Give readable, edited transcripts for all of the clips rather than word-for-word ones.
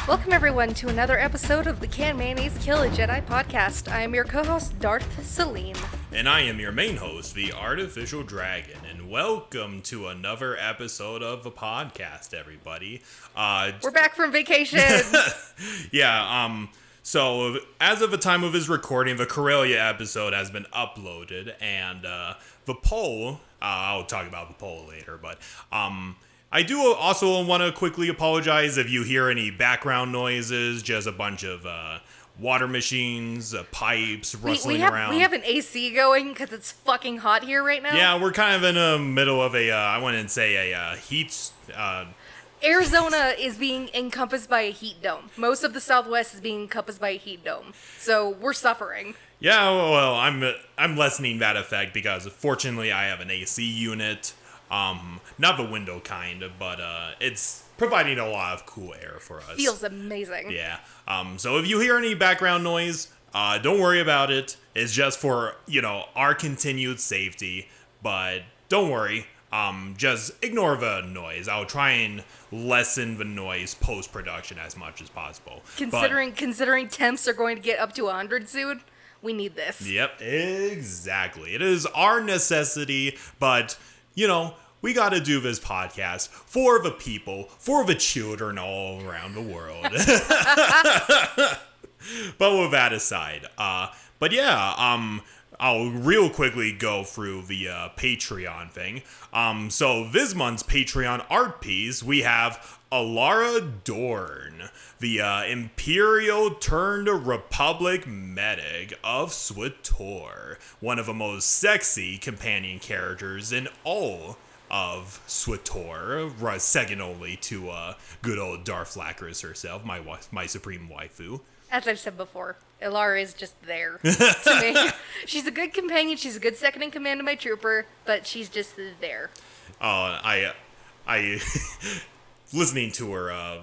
Welcome everyone to another episode of the Can Mayonnaise Kill a Jedi podcast. I am your co-host Darth Salim. And I am your main host, the Artificial Dragon, and welcome to another episode of the podcast, everybody. We're back from vacation! So as of the time of his recording, the Corellia episode has been uploaded, and the poll, I'll talk about the poll later, but I do also want to quickly apologize if you hear any background noises, just a bunch of water machines, pipes rustling around. We have an AC going because it's fucking hot here right now. Yeah, we're kind of in the middle of I wouldn't say a heat... Arizona is being encompassed by a heat dome. Most of the Southwest is being encompassed by a heat dome. So we're suffering. Yeah, well, I'm lessening that effect because fortunately I have an AC unit. Not the window kind, but it's providing a lot of cool air for us. Feels amazing. Yeah. So if you hear any background noise, don't worry about it. It's just for, our continued safety. But don't worry. Just ignore the noise. I'll try and lessen the noise post-production as much as possible. Considering temps are going to get up to 100 soon, we need this. Yep, exactly. It is our necessity, but, we got to do this podcast for the people, for the children all around the world. But with that aside, I'll real quickly go through the Patreon thing. So this month's Patreon art piece, we have Alara Dorn, the Imperial turned Republic medic of SWTOR, one of the most sexy companion characters in all of SWTOR, second only to good old Darth Lacris herself, my supreme waifu. As I've said before, Ilara is just there to me. She's a good companion. She's a good second in command of my trooper, but she's just there. I listening to her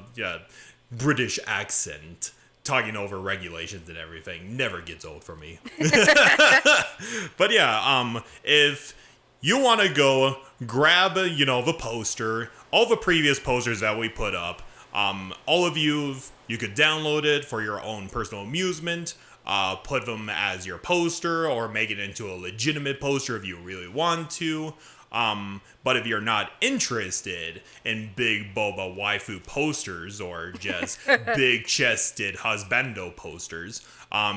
British accent, talking over regulations and everything, never gets old for me. But yeah, if you want to go grab, the poster, all the previous posters that we put up, all of you could download it for your own personal amusement, put them as your poster, or make it into a legitimate poster if you really want to. But if you're not interested in big boba waifu posters or just big-chested husbando posters,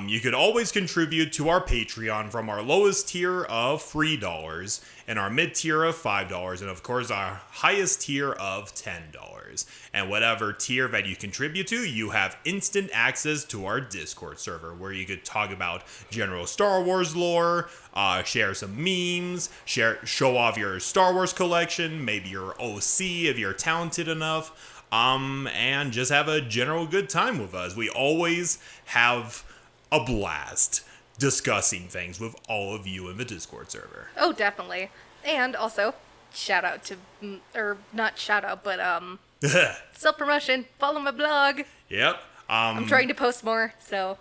you could always contribute to our Patreon from our lowest tier of $3 and our mid-tier of $5 and, of course, our highest tier of $10. And whatever tier that you contribute to, you have instant access to our Discord server where you could talk about general Star Wars lore, share some memes, show off your Star Wars collection, maybe your OC if you're talented enough, and just have a general good time with us. We always have a blast discussing things with all of you in the Discord server. Oh, definitely. And also, shout out to, or not shout out, but self-promotion, follow my blog. Yep. I'm trying to post more, so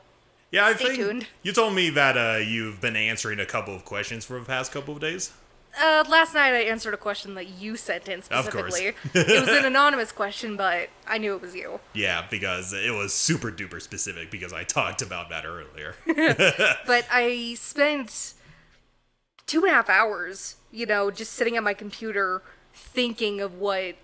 yeah, stay tuned. You told me that you've been answering a couple of questions for the past couple of days. Last night I answered a question that you sent in specifically. Of course. It was an anonymous question, but I knew it was you. Yeah, because it was super duper specific because I talked about that earlier. But I spent 2.5 hours, just sitting at my computer thinking of what,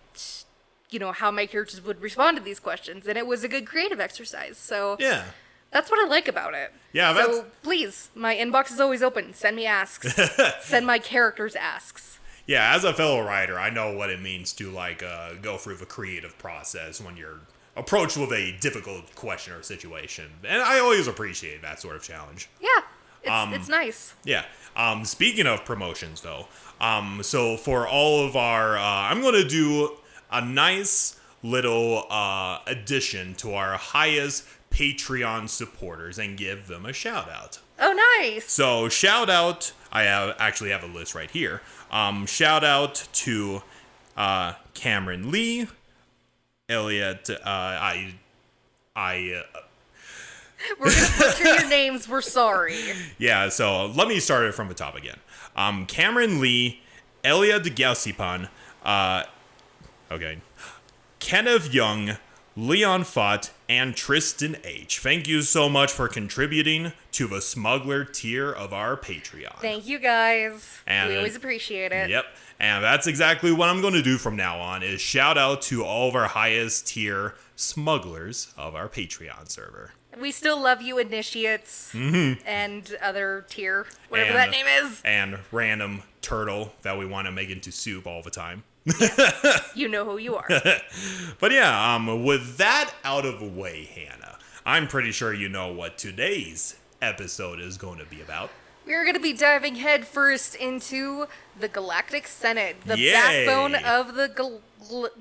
how my characters would respond to these questions. And it was a good creative exercise. So yeah. That's what I like about it. Yeah, so please, my inbox is always open. Send me asks. Send my characters asks. Yeah, as a fellow writer, I know what it means to go through the creative process when you're approached with a difficult question or situation, and I always appreciate that sort of challenge. Yeah, it's nice. Yeah. Speaking of promotions, though, so for all of our, I'm going to do a nice little addition to our highest Patreon supporters and give them a shout out. Oh, nice. So shout out, I actually have a list right here. Shout out to Cameron Lee, Elliot, We're gonna butcher your names, we're sorry. Yeah, so let me start it from the top again. Cameron Lee, Elia de Gausipan, Kenneth Young, Leon Fott, and Tristan H. Thank you so much for contributing to the smuggler tier of our Patreon. Thank you, guys. And, we always appreciate it. Yep. And that's exactly what I'm going to do from now on, is shout out to all of our highest tier smugglers of our Patreon server. We still love you, initiates, and other tier, whatever that name is. And random turtle that we want to make into soup all the time. Yes, you know who you are. But yeah, with that out of the way, Hannah, I'm pretty sure you know what today's episode is going to be about. We're going to be diving headfirst into the Galactic Senate, the Yay. backbone of the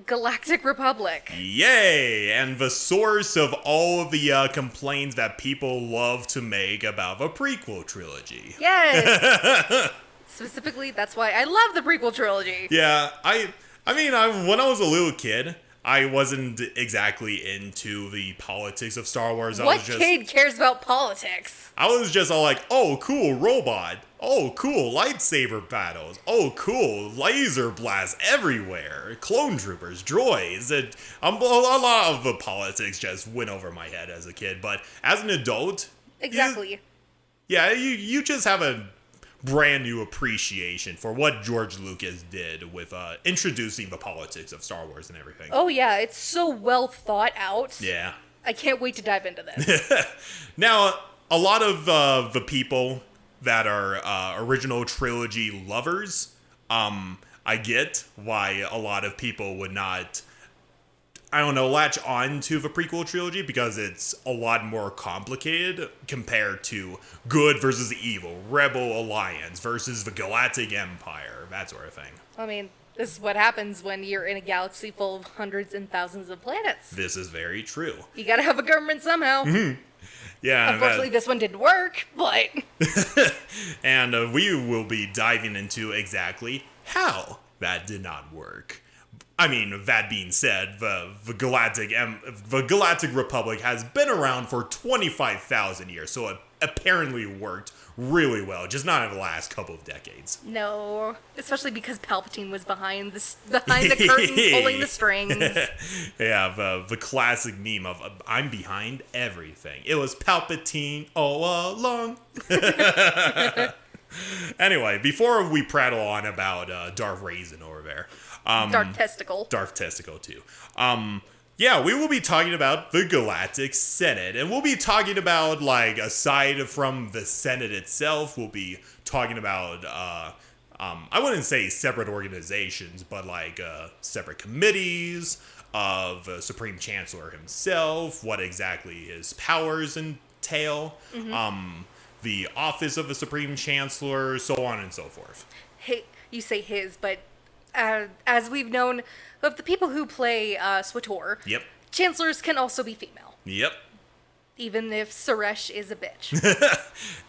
Galactic Republic. Yay! And the source of all of the complaints that people love to make about the prequel trilogy. Yes! Specifically, that's why I love the prequel trilogy. Yeah, I mean, when I was a little kid, I wasn't exactly into the politics of Star Wars. What kid cares about politics? I was just all like, oh, cool robot. Oh, cool lightsaber battles. Oh, cool laser blasts everywhere. Clone troopers, droids. A lot of the politics just went over my head as a kid. But as an adult... Exactly. You just have a brand new appreciation for what George Lucas did with introducing the politics of Star Wars and everything. Oh, yeah. It's so well thought out. Yeah. I can't wait to dive into this. Now, a lot of the people that are original trilogy lovers, I get why a lot of people would not, latch on to the prequel trilogy, because it's a lot more complicated compared to good versus evil, Rebel Alliance versus the Galactic Empire, that sort of thing. I mean, this is what happens when you're in a galaxy full of hundreds and thousands of planets. This is very true. You gotta have a government somehow. Yeah. Unfortunately, this one didn't work, but... And we will be diving into exactly how that did not work. I mean, that being said, the Galactic Republic has been around for 25,000 years, so it apparently worked really well, just not in the last couple of decades. No, especially because Palpatine was behind the curtain pulling the strings. Yeah, the classic meme of I'm behind everything. It was Palpatine all along. Anyway, before we prattle on about Darth Raisin over there. Darth Testicle. Darth Testicle, too. Yeah, we will be talking about the Galactic Senate, and we'll be talking about, like, aside from the Senate itself, we'll be talking about, I wouldn't say separate organizations, but, like, separate committees of the Supreme Chancellor himself, what exactly his powers entail, the office of the Supreme Chancellor, so on and so forth. Hey, you say his, but as we've known, of the people who play SWTOR, Yep. chancellors can also be female. Yep. Even if Suresh is a bitch.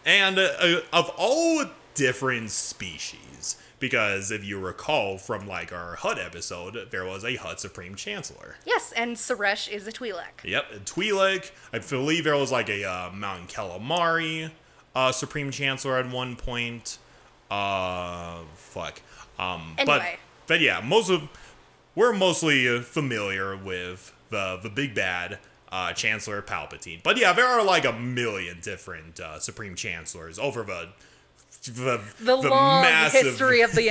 And of all different species, because if you recall from like our Hutt episode, there was a Hutt Supreme Chancellor. Yes, and Suresh is a Twi'lek. Yep, a Twi'lek. I believe there was like a Mount Calamari Supreme Chancellor at one point. Anyway. But yeah, we're mostly familiar with the big bad Chancellor Palpatine. But yeah, there are like a million different Supreme Chancellors over the long massive history of the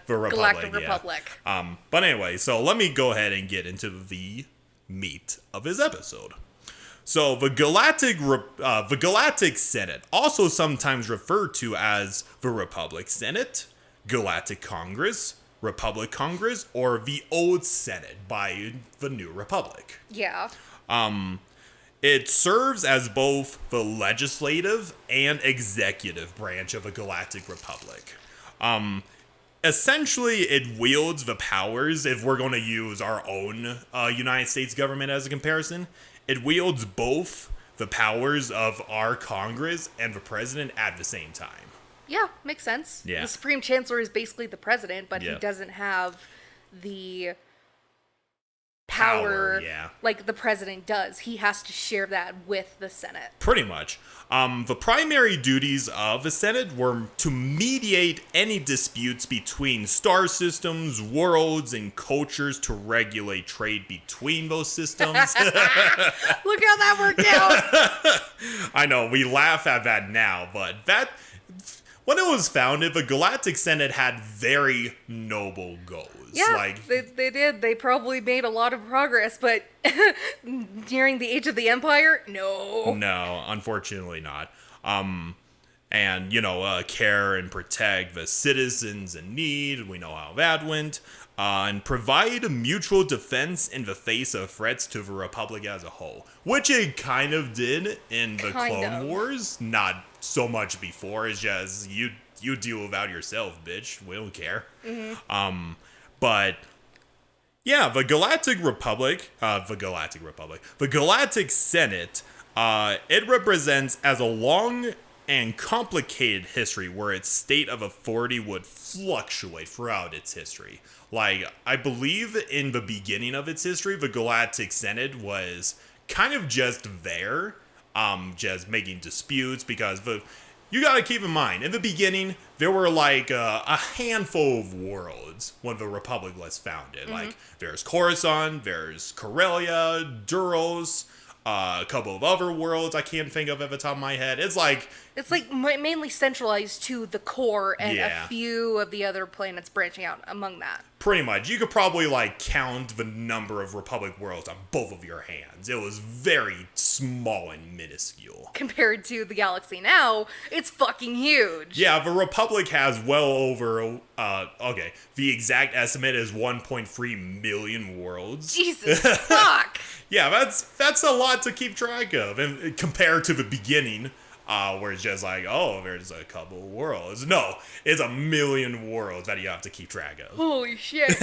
Galactic yeah. Republic. But anyway, so let me go ahead and get into the meat of his episode. So the Galactic Senate, also sometimes referred to as the Republic Senate, Galactic Congress, Republic Congress, or the Old Senate by the New Republic. Yeah. It serves as both the legislative and executive branch of the Galactic Republic. Essentially, it wields the powers, if we're going to use our own United States government as a comparison, it wields both the powers of our Congress and the president at the same time. Yeah, makes sense. Yeah. The Supreme Chancellor is basically the president, but Yeah. he doesn't have the power, yeah. like the president does. He has to share that with the Senate. Pretty much. The primary duties of the Senate were to mediate any disputes between star systems, worlds, and cultures to regulate trade between those systems. Look how that worked out. I know, we laugh at that now, but when it was founded, the Galactic Senate had very noble goals. Yeah, they did. They probably made a lot of progress, but during the Age of the Empire, no. No, unfortunately not. And, care and protect the citizens in need. We know how that went. And provide mutual defense in the face of threats to the Republic as a whole. Which it kind of did in the Clone Wars. Not so much before. It's just, you deal with that yourself, bitch. We don't care. Mm-hmm. But yeah, the Galactic Senate, it represents as a long and complicated history where its state of authority would fluctuate throughout its history. Like, I believe in the beginning of its history, the Galactic Senate was kind of just there, just making disputes, because you gotta keep in mind, in the beginning, there were like a handful of worlds when the Republic was founded. Mm-hmm. Like, there's Coruscant, there's Corellia, Duros, a couple of other worlds I can't think of at the top of my head. It's like mainly centralized to the core and a few of the other planets branching out among that. Pretty much. You could probably count the number of Republic worlds on both of your hands. It was very small and minuscule. Compared to the galaxy now, it's fucking huge. Yeah, the Republic has well over, the exact estimate is 1.3 million worlds. Jesus fuck! Yeah, that's a lot to keep track of, and compared to the beginning, where it's just there's a couple of worlds. No, it's a million worlds that you have to keep track of. Holy shit.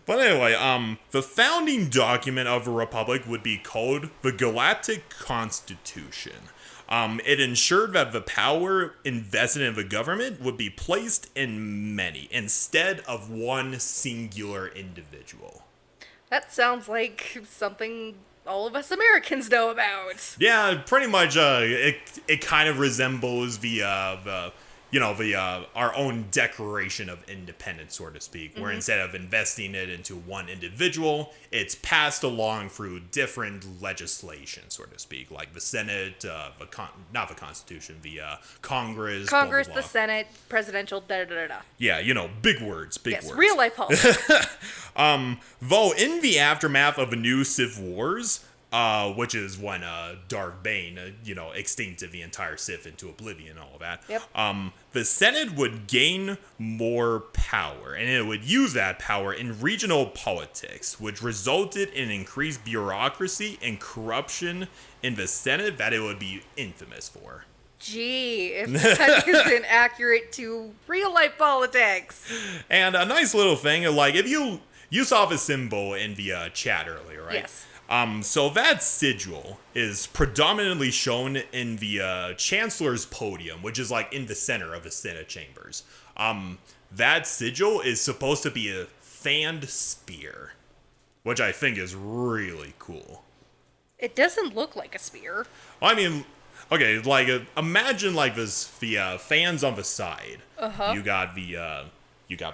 But anyway, the founding document of a republic would be called the Galactic Constitution. It ensured that the power invested in the government would be placed in many, instead of one singular individual. That sounds like something all of us Americans know about. Yeah, pretty much. It kind of resembles our own Declaration of Independence, so to speak, where instead of investing it into one individual, it's passed along through different legislation, so to speak, like the Senate, not the Constitution, the Congress. Congress, blah, blah, blah. The Senate, presidential, da-da-da-da. Yeah, big words, big words. Yes, real life politics. Though in the aftermath of the new Sith Wars, which is when Darth Bane, extincted the entire Sith into oblivion and all of that. Yep. The Senate would gain more power, and it would use that power in regional politics, which resulted in increased bureaucracy and corruption in the Senate that it would be infamous for. Gee, if that isn't accurate to real life politics. And a nice little thing, if you saw the symbol in the chat earlier, right? Yes. So that sigil is predominantly shown in the Chancellor's podium, which is in the center of the Senate chambers. That sigil is supposed to be a fanned spear, which I think is really cool. It doesn't look like a spear. I mean, okay, imagine the fans on the side. Uh-huh. You got the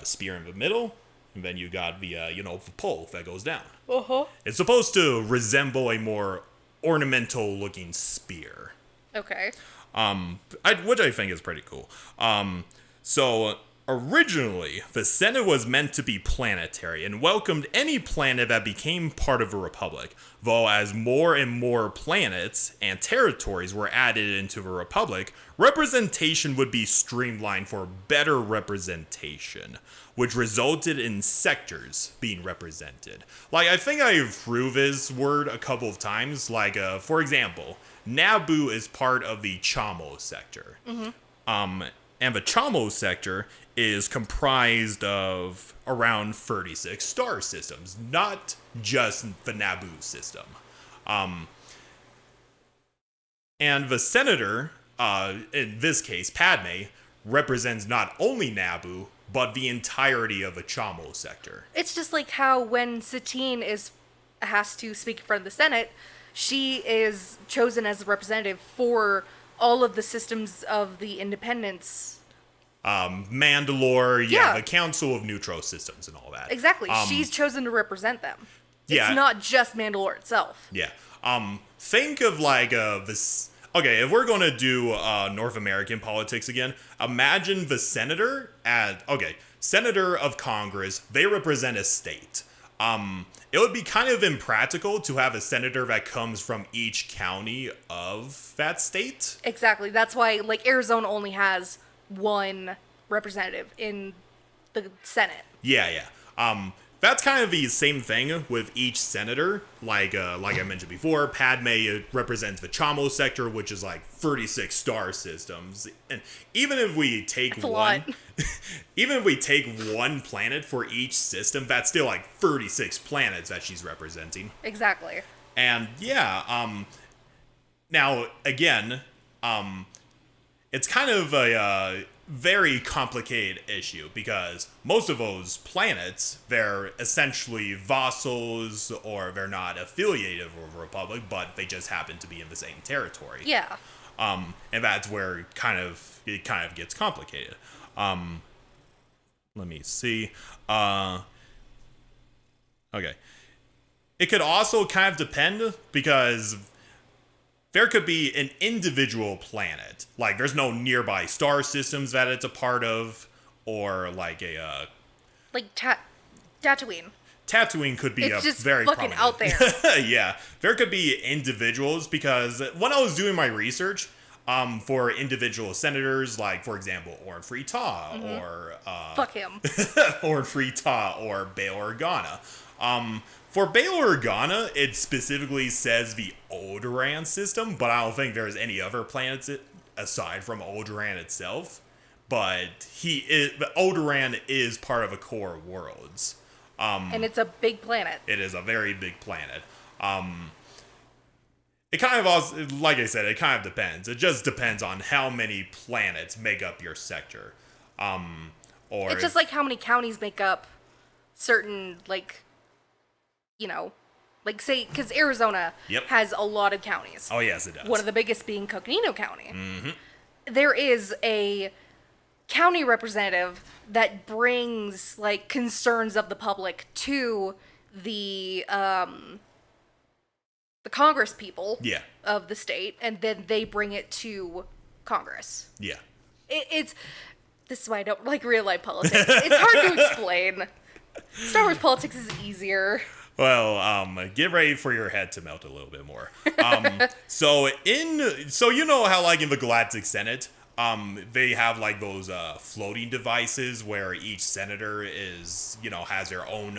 spear in the middle. And then you got the pole that goes down. Uh-huh. It's supposed to resemble a more ornamental-looking spear. Okay. Which I think is pretty cool. So originally, the Senate was meant to be planetary and welcomed any planet that became part of a republic. Though as more and more planets and territories were added into the republic, representation would be streamlined for better representation, which resulted in sectors being represented. I think I threw this word a couple of times. For example, Naboo is part of the Chamo sector. Mm-hmm. And the Chamo sector is comprised of around 36 star systems, not just the Naboo system. And the senator, in this case, Padme, represents not only Naboo, but the entirety of the Chamo sector. It's just like how when Satine has to speak in front of the Senate, she is chosen as a representative for all of the systems of the Independence. Mandalore, Yeah. the Council of Neutral Systems and all that. Exactly. She's chosen to represent them. Yeah. It's not just Mandalore itself. Yeah. Think of like this. Okay, if we're going to do North American politics again, imagine the senator senator of Congress. They represent a state. It would be kind of impractical to have a senator that comes from each county of that state. Exactly. That's why, like, Arizona only has one representative in the Senate. Yeah. That's kind of the same thing with each senator. Like I mentioned before, Padme represents the Chamo sector, which is like 36 star systems. And even if we take That's a lot. even if we take one planet for each system, that's still like 36 planets that she's representing. Exactly. And now again, it's kind of a very complicated issue because most of those planets, they're essentially vassals or they're not affiliated with the Republic, but they just happen to be in the same territory. Yeah. And that's where it kind of gets complicated. Let me see. Okay. It could also kind of depend because there could be an individual planet. Like, there's no nearby star systems that it's a part of, or like a... Like, Tatooine. Tatooine could be It's a just very fucking prominent. out there. Yeah. There could be individuals because when I was doing my research for individual senators, like, for example, Orn Free Taa, or... Fuck him. Orn Free Taa, or Bail Organa. For Bail Organa, it specifically says the Alderaan system, but I don't think there's any other planets aside from Alderaan itself. But Alderaan is part of the core worlds. And it's a big planet. It is a very big planet. It kind of also, like I said, it kind of depends. It just depends on how many planets make up your sector. Or It's just like how many counties make up certain, like, you know, like, say, because Arizona Yep. has a lot of counties. Oh, yes, it does. One of the biggest being Coconino County. Mm-hmm. There is a county representative that brings, like, concerns of the public to the Congress people Yeah. of the state, and then they bring it to Congress. Yeah. This is why I don't like real life politics. It's hard to explain. Star Wars politics is easier. Well, get ready for your head to melt a little bit more. So you know how, like, in the Galactic Senate, they have like those floating devices where each senator is, has their own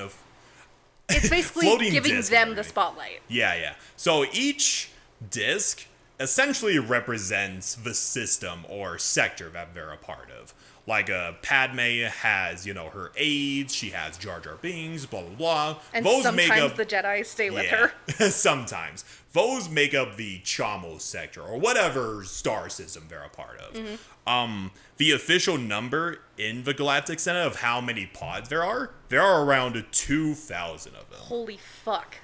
It's basically floating giving disc them and the everything. spotlight. Yeah. So each disc essentially represents the system or sector that they're a part of. Like, Padme has, her aides, she has Jar Jar Binks, blah, blah, blah. And Those sometimes make up, the Jedi stay with her. Sometimes. Those make up the Chamo sector, or whatever star system they're a part of. Mm-hmm. The official number in the Galactic Senate of how many pods there are around 2,000 of them. Holy fuck.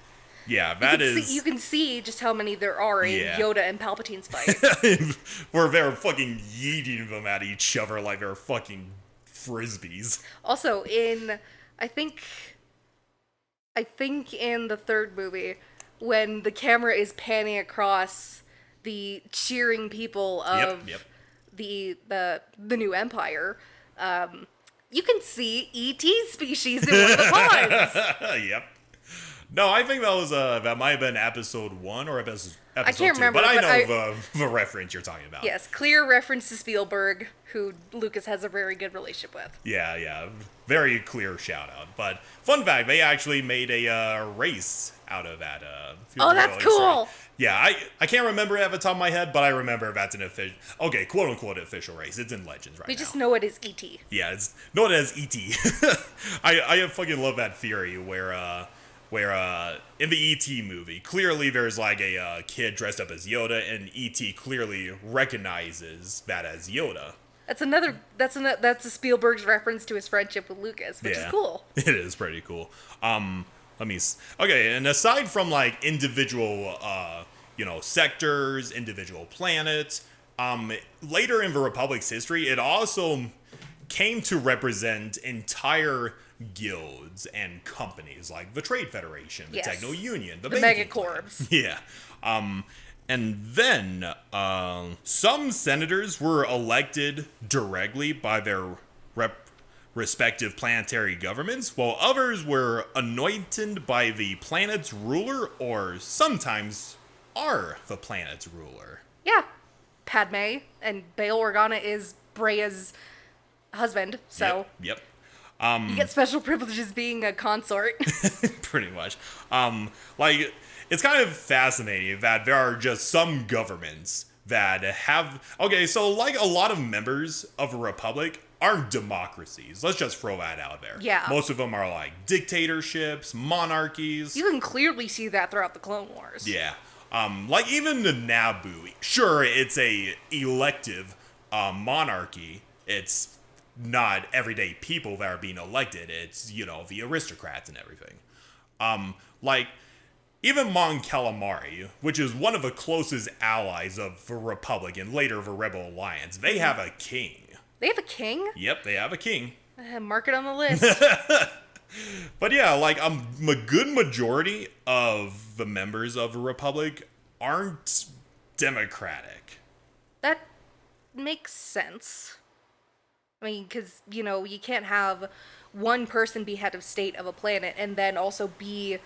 Yeah, that is... You can see just how many there are in Yeah. Yoda and Palpatine's fight. Where they're fucking yeeting them at each other like they're fucking frisbees. Also, I think in the third movie, when the camera is panning across the cheering people of Yep. the new Empire, you can see E.T. species in one of the pods. Yep. No, I think that might have been episode 1 or episode can't 2, remember, but I but know the reference you're talking about. Yes, clear reference to Spielberg, who Lucas has a very good relationship with. Yeah. Very clear shout out. But fun fact, they actually made a race out of that. Oh, that's cool! Yeah, I can't remember it at the top of my head, but I remember that's an official, quote unquote official race. It's in Legends right now. We just know it is E.T. Yeah, it's known as E.T. I fucking love that theory where in the E.T. movie, clearly there's like a kid dressed up as Yoda, and E.T. clearly recognizes that as Yoda. That's a Spielberg's reference to his friendship with Lucas, which is cool. It is pretty cool. Okay, and aside from like individual sectors, individual planets, later in the Republic's history, it also came to represent entire guilds and companies like the Trade Federation, the Techno Union, the Megacorps. Yeah. And then some senators were elected directly by their respective planetary governments, while others were anointed by the planet's ruler, or sometimes are the planet's ruler. Yeah. Padme, and Bail Organa is Brea's husband, so... Yep. You get special privileges being a consort. Pretty much. It's kind of fascinating that there are just some governments that have... Okay, so like a lot of members of a republic aren't democracies. Let's just throw that out there. Yeah. Most of them are like dictatorships, monarchies. You can clearly see that throughout the Clone Wars. Yeah. Like even the Naboo, sure, it's a elective monarchy. It's not everyday people that are being elected. It's, the aristocrats and everything. Like, even Mon Calamari, which is one of the closest allies of the Republic and later the Rebel Alliance, they have a king. They have a king? Yep, they have a king. Mark it on the list. But yeah, like a good majority of the members of the Republic aren't democratic. That makes sense. I mean, because, you can't have one person be head of state of a planet and then also be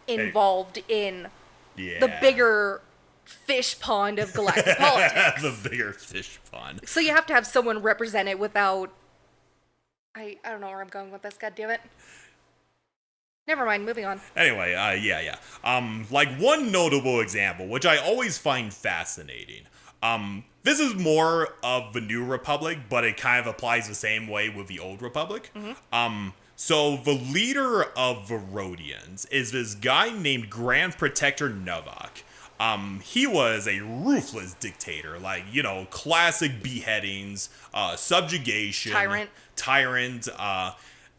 involved in the bigger fish pond of galactic politics. The bigger fish pond. So you have to have someone represent it without... I don't know where I'm going with this, goddammit. Never mind, moving on. Anyway, yeah. Like one notable example, which I always find fascinating. This is more of the New Republic, but it kind of applies the same way with the Old Republic. Mm-hmm. So the leader of the Rhodians is this guy named Grand Protector Novak. He was a ruthless dictator, like, classic beheadings, subjugation. Tyrant.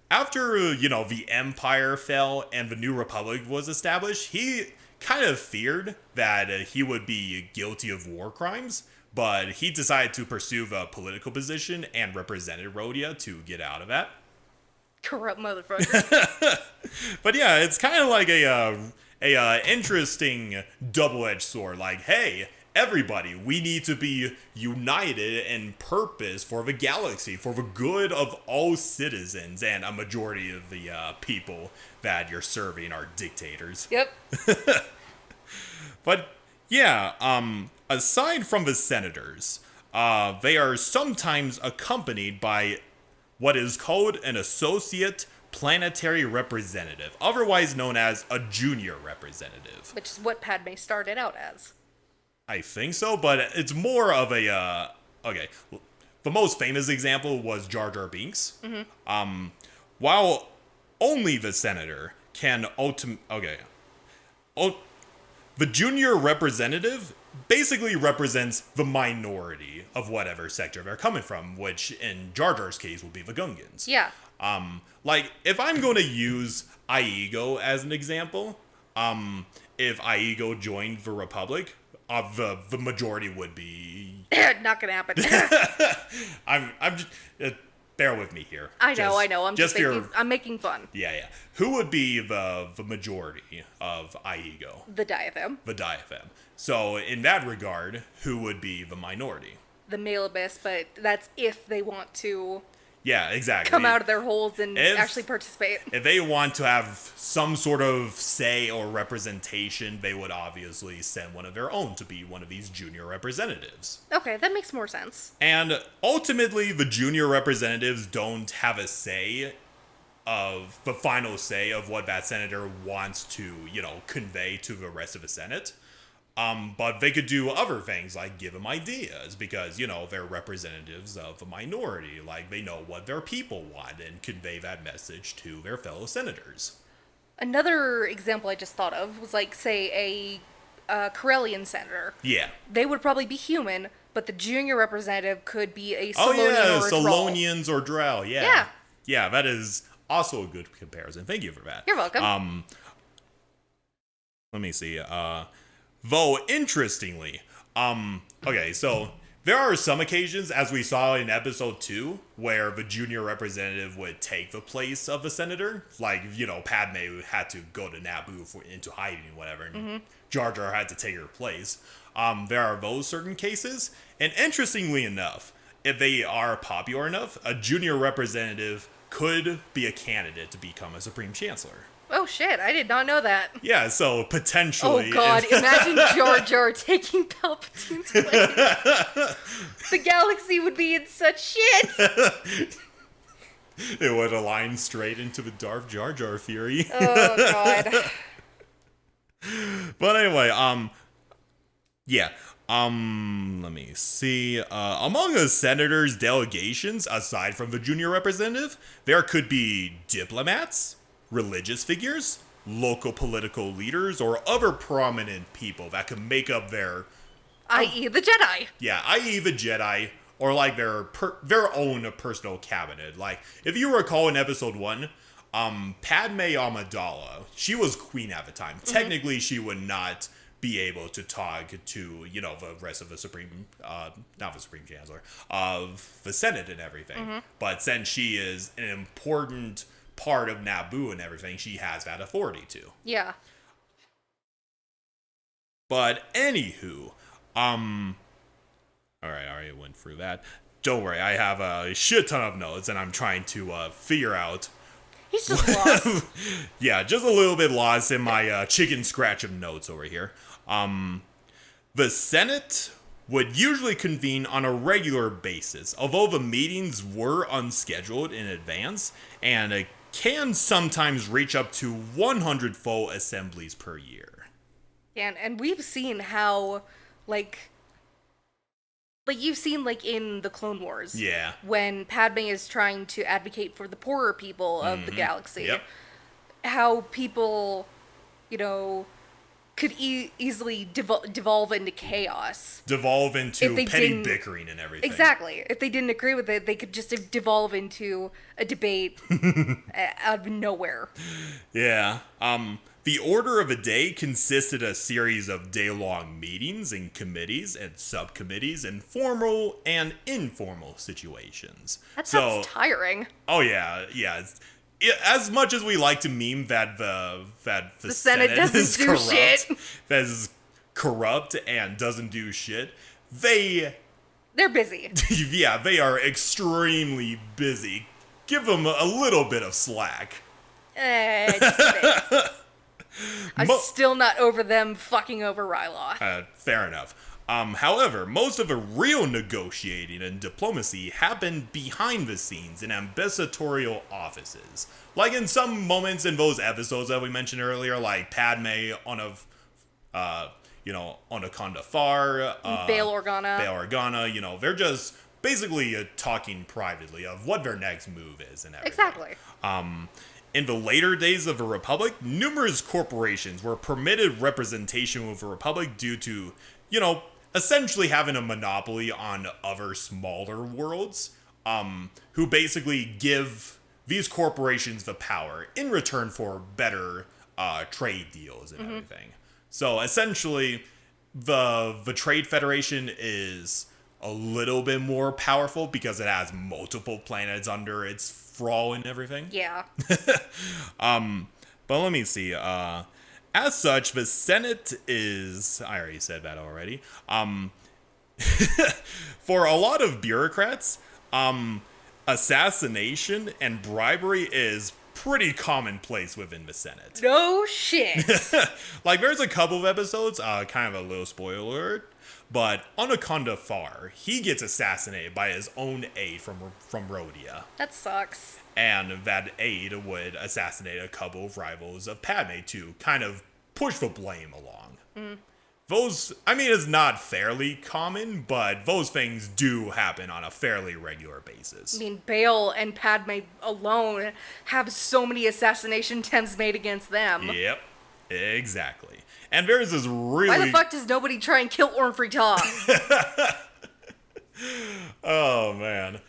After, the Empire fell and the New Republic was established, he kind of feared that he would be guilty of war crimes, but he decided to pursue the political position and represented Rhodia to get out of that. Corrupt motherfucker. But yeah, it's kind of like a interesting double-edged sword. Like, hey, everybody, we need to be united in purpose for the galaxy, for the good of all citizens, and a majority of the people that you're serving are dictators. Yep. But yeah, aside from the senators, they are sometimes accompanied by what is called an associate planetary representative, otherwise known as a junior representative. Which is what Padme started out as. I think so, but it's more of a, okay. The most famous example was Jar Jar Binks. Mm-hmm. While only the senator can the junior representative basically represents the minority of whatever sector they're coming from, which in Jar Jar's case would be the Gungans. Yeah. Like, if I'm going to use Iego as an example, if Iego joined the Republic, the majority would be... Not gonna happen. I'm just... bear with me here. I know. I'm making fun. Yeah. Who would be the majority of Iego? The diatham. So, in that regard, who would be the minority? The male abyss, but that's if they want to... Yeah, exactly. Come out of their holes and actually participate. If they want to have some sort of say or representation, they would obviously send one of their own to be one of these junior representatives. Okay, that makes more sense. And ultimately, the junior representatives don't have a say of the final say of what that senator wants to, convey to the rest of the Senate. But they could do other things like give them ideas because, they're representatives of a minority. Like, they know what their people want and convey that message to their fellow senators. Another example I just thought of was, like, say, a Corellian senator. Yeah. They would probably be human, but the junior representative could be a Oh Solonian yeah, or a Droll. Solonians or Drow. Yeah. Yeah. Yeah, that is also a good comparison. Thank you for that. You're welcome. Let me see. Though interestingly, okay, so there are some occasions, as we saw in episode 2, where the junior representative would take the place of the senator. Like, Padme had to go to Naboo into hiding and whatever, and Jar Jar had to take her place. There are those certain cases, and interestingly enough, if they are popular enough, a junior representative could be a candidate to become a Supreme Chancellor. Oh shit, I did not know that. Yeah, so potentially... Oh god, imagine Jar Jar taking Palpatine's place. The galaxy would be in such shit. It would align straight into the Darth Jar Jar theory. Oh god. But anyway, yeah. Let me see. Among a senator's delegations, aside from the junior representative, there could be diplomats, religious figures, local political leaders, or other prominent people that could make up their... i.e. the Jedi. Yeah, i.e. the Jedi, or like their own personal cabinet. Like, if you recall in episode 1, Padme Amidala, she was queen at the time. Technically, she would not be able to talk to, the rest of the Supreme, not the Supreme Chancellor, of the Senate and everything. But since she is an important part of Naboo and everything, she has that authority to. Yeah. But anywho, alright, I already went through that. Don't worry, I have a shit ton of notes and I'm trying to figure out. He's just lost. Yeah, just a little bit lost in my chicken scratch of notes over here. The Senate would usually convene on a regular basis, although the meetings were unscheduled in advance and can sometimes reach up to 100 full assemblies per year. And we've seen how, like you've seen, in the Clone Wars. Yeah. When Padme is trying to advocate for the poorer people of the galaxy. Yep. How people, could easily devolve into chaos. Devolve into If they petty didn't- bickering and everything. Exactly. If they didn't agree with it, they could just devolve into a debate out of nowhere. Yeah. The order of a day consisted of a series of day-long meetings and committees and subcommittees and formal and informal situations. That sounds tiring. Oh yeah, yeah. As much as we like to meme that the Senate doesn't is do corrupt, shit. that is corrupt and doesn't do shit, They're busy. yeah, they are extremely busy. Give them a little bit of slack. Just a bit. I'm still not over them fucking over Ryloth. Fair enough. However, most of the real negotiating and diplomacy happened behind the scenes in ambassadorial offices. Like in some moments in those episodes that we mentioned earlier, like Padme on Conda Far, Bail Organa. Bail Organa, they're just basically talking privately of what their next move is and everything. Exactly. In the later days of the Republic, numerous corporations were permitted representation with the Republic due to, essentially having a monopoly on other smaller worlds, who basically give these corporations the power in return for better trade deals and everything. So essentially, the Trade Federation is a little bit more powerful because it has multiple planets under its thrall and everything. Yeah. But let me see. As such, the Senate is... I already said that already. For a lot of bureaucrats, assassination and bribery is pretty commonplace within the Senate. No shit. There's a couple of episodes, kind of a little spoiler alert, but Anaconda Far, he gets assassinated by his own aide from Rhodia. That sucks. And that aide would assassinate a couple of rivals of Padme to kind of push the blame along. Those, it's not fairly common, but those things do happen on a fairly regular basis. Bail and Padme alone have so many assassination attempts made against them. Yep, exactly. And there's this really... Why the fuck does nobody try and kill Orn Free Taa? Oh man.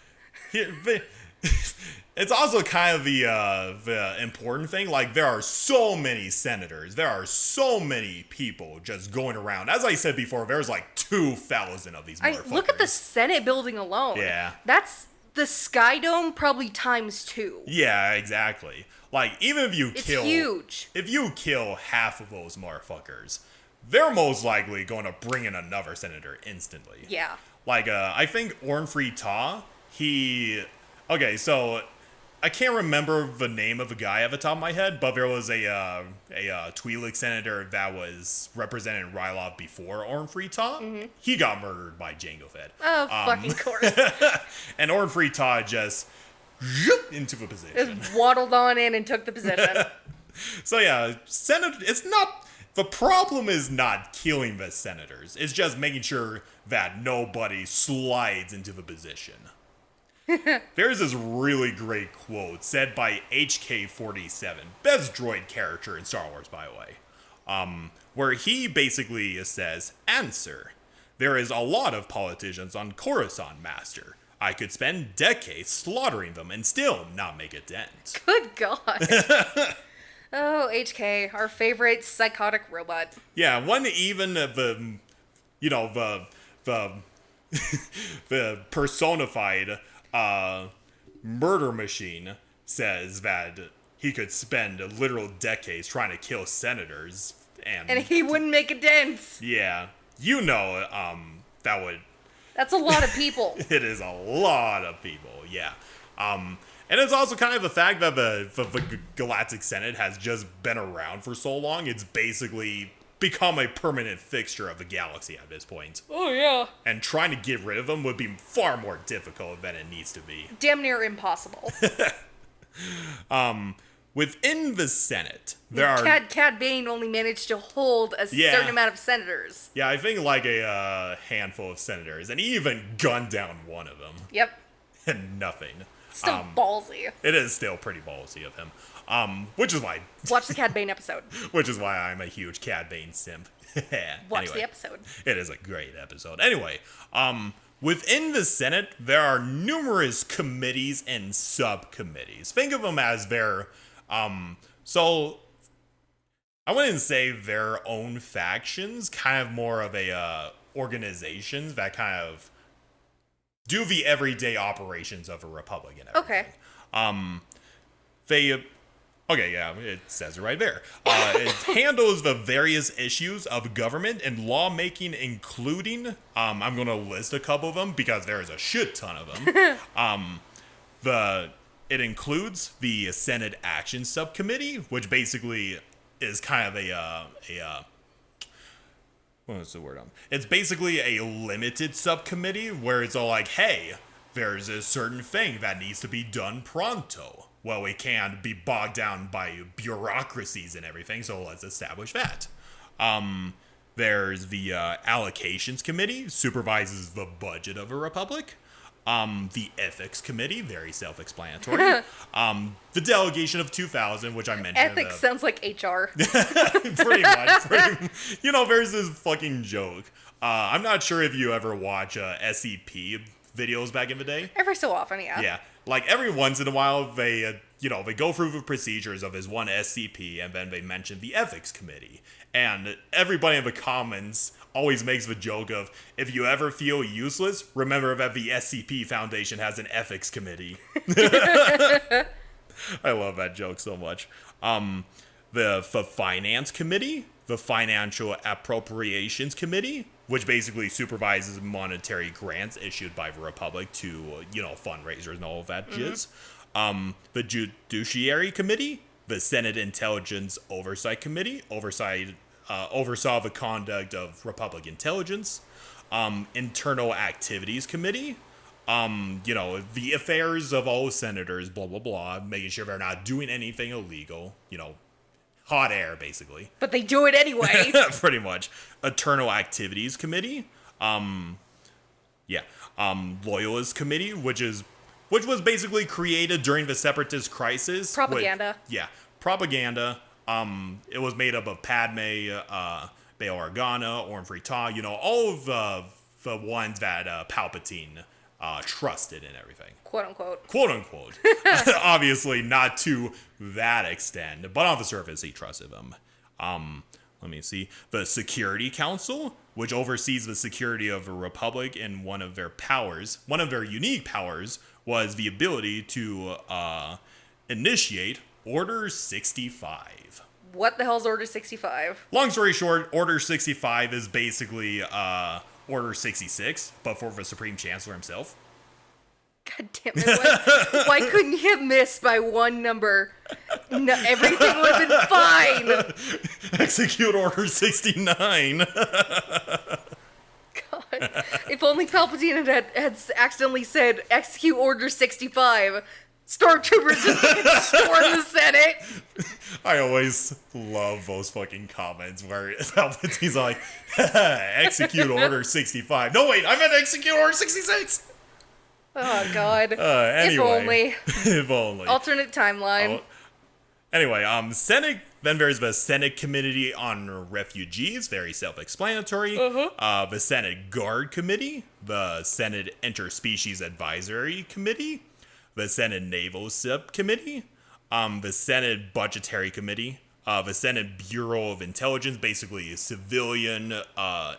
It's also kind of the important thing. Like, there are so many senators. There are so many people just going around. As I said before, there's like 2,000 of these motherfuckers. Look at the Senate building alone. Yeah. That's the Sky Dome probably times 2. Yeah, exactly. Like, even if you It's kill... huge. If you kill half of those motherfuckers, they're most likely going to bring in another senator instantly. Yeah. Like, I think Ornfree Ta, okay, so I can't remember the name of the guy at the top of my head, but there was a Twi'lek senator that was representing Rylov before Ornfree Ta. Mm-hmm. He got murdered by Jango Fett. Oh, fucking course. And Ornfree Ta just into the position. Just waddled on in and took the position. So yeah, it's not... The problem is not killing the senators. It's just making sure that nobody slides into the position. There's this really great quote said by HK-47, best droid character in Star Wars, by the way, where he basically says, "Answer. There is a lot of politicians on Coruscant, Master. I could spend decades slaughtering them and still not make a dent." Good God. Oh, HK, our favorite psychotic robot. Yeah, one even the the personified murder machine says that he could spend literal decades trying to kill senators, And he wouldn't make a dent. yeah, that would... That's a lot of people. It is a lot of people, yeah. And it's also kind of the fact that the Galactic Senate has just been around for so long, it's basically become a permanent fixture of the galaxy at this point. Oh, yeah. And trying to get rid of them would be far more difficult than it needs to be. Damn near impossible. Within the Senate, there are... Cad Bane only managed to hold a certain amount of senators. Yeah, I think like a handful of senators, and he even gunned down one of them. Yep. And nothing. Still ballsy. It is still pretty ballsy of him. Which is why... Watch the Cad Bane episode. Which is why I'm a huge Cad Bane simp. Watch the episode. It is a great episode. Anyway, within the Senate, there are numerous committees and subcommittees. Think of them as their... so... I wouldn't say their own factions, kind of more of a organizations that kind of do the everyday operations of a republic and everything. Okay. Okay, yeah, it says it right there. It handles the various issues of government and lawmaking, including, I'm going to list a couple of them because there's a shit ton of them. It includes the Senate Action Subcommittee, which basically is kind of what's the word? It's basically a limited subcommittee where it's all like, hey, there's a certain thing that needs to be done pronto. Well, we can't be bogged down by bureaucracies and everything, so let's establish that. There's the Allocations Committee, supervises the budget of a republic. The Ethics Committee, very self-explanatory. The Delegation of 2000, which I mentioned. Ethics sounds like HR. Pretty much. There's this fucking joke. I'm not sure if you ever watch SCP videos back in the day. Every so often, yeah. Yeah. Like, every once in a while, they go through the procedures of his one SCP, and then they mention the Ethics Committee. And everybody in the comments always makes the joke of, if you ever feel useless, remember that the SCP Foundation has an Ethics Committee. I love that joke so much. The Finance Committee, the Financial Appropriations Committee, which basically supervises monetary grants issued by the Republic to, fundraisers and all of that jizz. The Judiciary Committee, the Senate Intelligence Oversight Committee, oversaw the conduct of Republic intelligence. Internal Activities Committee, the affairs of all senators, blah, blah, blah, making sure they're not doing anything illegal, hot air, basically. But they do it anyway. Pretty much. Eternal Activities Committee. Loyalist Committee, which was basically created during the Separatist crisis. Propaganda. Propaganda. It was made up of Padme, Bail Organa, Ornfree Ta, all of the ones that Palpatine trusted and everything. Quote unquote. Quote unquote. Obviously not to that extent, but on the surface he trusted them. Let me see. The Security Council, which oversees the security of a republic, and one of their unique powers, was the ability to initiate Order 65. What the hell's Order 65? Long story short, Order 65 is basically Order 66, but for the Supreme Chancellor himself. God damn it. Why couldn't you have missed by one number? No, everything would have been fine. Execute Order 69. God. If only Palpatine had accidentally said, execute Order 65, stormtroopers just fucking storm the Senate. I always love those fucking comments where Palpatine's like, execute Order 65. No, wait, I meant execute Order 66. Oh, God. Anyway. If only. Alternate timeline. Anyway, Senate, then there's the Senate Committee on Refugees, very self-explanatory. The Senate Guard Committee, the Senate Interspecies Advisory Committee, the Senate Naval Subcommittee, the Senate Budgetary Committee, the Senate Bureau of Intelligence, basically a civilian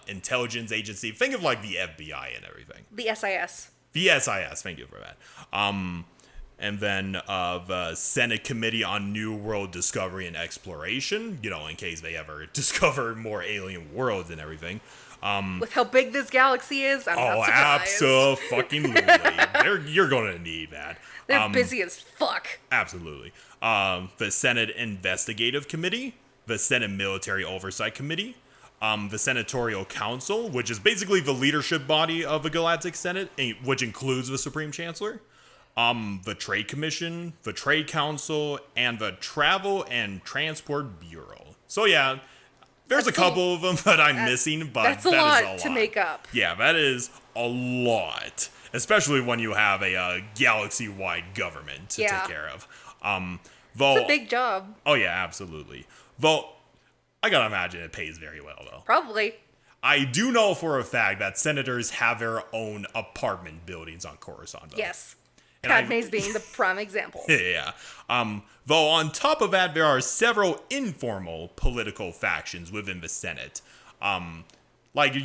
intelligence agency. Think of like the FBI and everything. The SIS. The SIS, thank you for that. And then the Senate Committee on New World Discovery and Exploration, in case they ever discover more alien worlds and everything. With how big this galaxy is, I'm not surprised. Absolutely. You're going to need that. They're busy as fuck. Absolutely. The Senate Investigative Committee, the Senate Military Oversight Committee, the Senatorial Council, which is basically the leadership body of the Galactic Senate, which includes the Supreme Chancellor, the Trade Commission, the Trade Council, and the Travel and Transport Bureau. So yeah, there's a couple of them that I'm missing, but that's a lot to make up. Yeah, that is a lot, especially when you have a galaxy-wide government to take care of. It's a big job. Oh yeah, absolutely. Though, I gotta imagine it pays very well, though. Probably. I do know for a fact that senators have their own apartment buildings on Coruscant, though. Yes. Padme's being the prime example. Yeah. Though on top of that, there are several informal political factions within the Senate. Like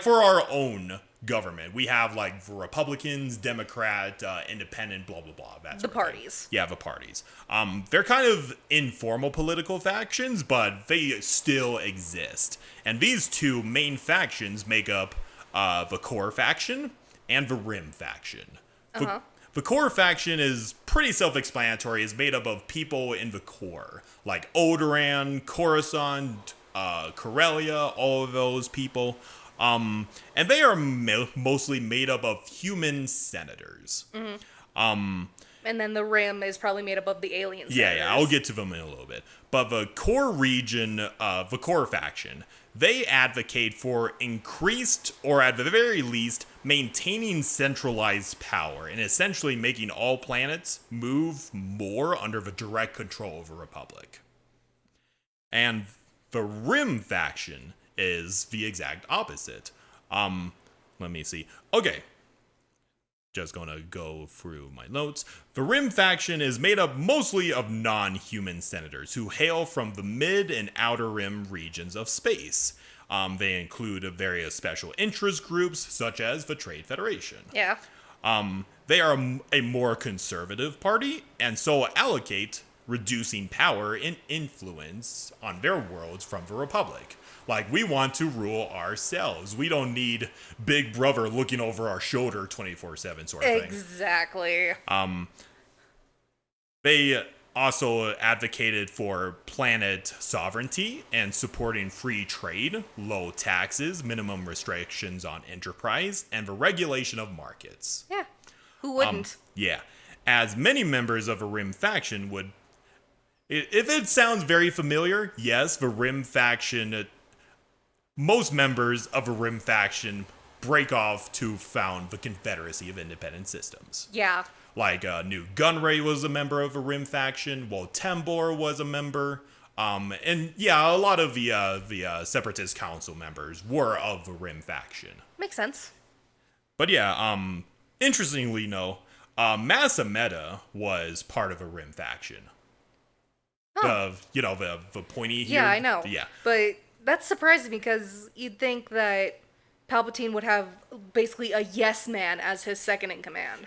for our own government, we have like Republicans, Democrat, Independent, blah blah blah. That's the parties. Yeah, the parties. They're kind of informal political factions, but they still exist. And these two main factions make up the Core faction and the Rim faction. The Core faction is pretty self-explanatory. It's made up of people in the core, like Alderaan, Coruscant, Corellia, all of those people. And they are mostly made up of human senators. And then the Rim is probably made up of the alien senators. Yeah, I'll get to them in a little bit. But the core region, the Core faction, they advocate for increased, or at the very least, maintaining centralized power and essentially making all planets move more under the direct control of a republic. And the Rim faction is the exact opposite. Let me see. Okay. Just gonna go through my notes. The Rim faction is made up mostly of non-human senators who hail from the mid and outer rim regions of space. They include various special interest groups, such as the Trade Federation. Yeah. They are a more conservative party, and so allocate reducing power and influence on their worlds from the Republic. Like, we want to rule ourselves. We don't need Big Brother looking over our shoulder 24/7 sort of thing. Exactly. They also advocated for planet sovereignty and supporting free trade, low taxes, minimum restrictions on enterprise, and the regulation of markets. Yeah. Who wouldn't? Yeah. As many members of a Rim faction would... If it sounds very familiar, yes, the Rim faction... Most members of a Rim faction break off to found the Confederacy of Independent Systems. Yeah. Like, Newt Gunray was a member of a Rim faction, Tembor was a member, And yeah, a lot of the Separatist Council members were of the Rim faction. Makes sense. But yeah, interestingly, no, Masameda was part of a Rim faction. Huh. The pointy here. Yeah, I know. Yeah. But that's surprising because you'd think that Palpatine would have basically a yes man as his second in command.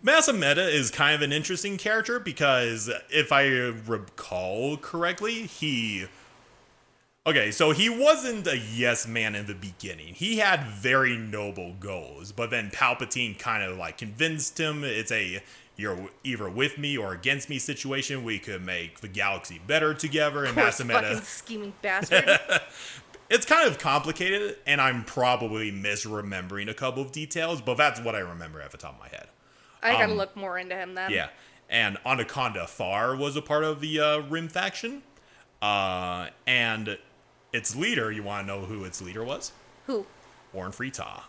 Masameda is kind of an interesting character because if I recall correctly, so he wasn't a yes man in the beginning. He had very noble goals, but then Palpatine kind of like convinced him you're either with me or against me situation. We could make the galaxy better together. And Masameda, fucking scheming bastard. it's kind of complicated, and I'm probably misremembering a couple of details, but that's what I remember at the top of my head. I gotta look more into him then. Yeah, and Anaconda Far was a part of the Rim faction, and its leader. You want to know who its leader was? Who? Orn Free-Taa.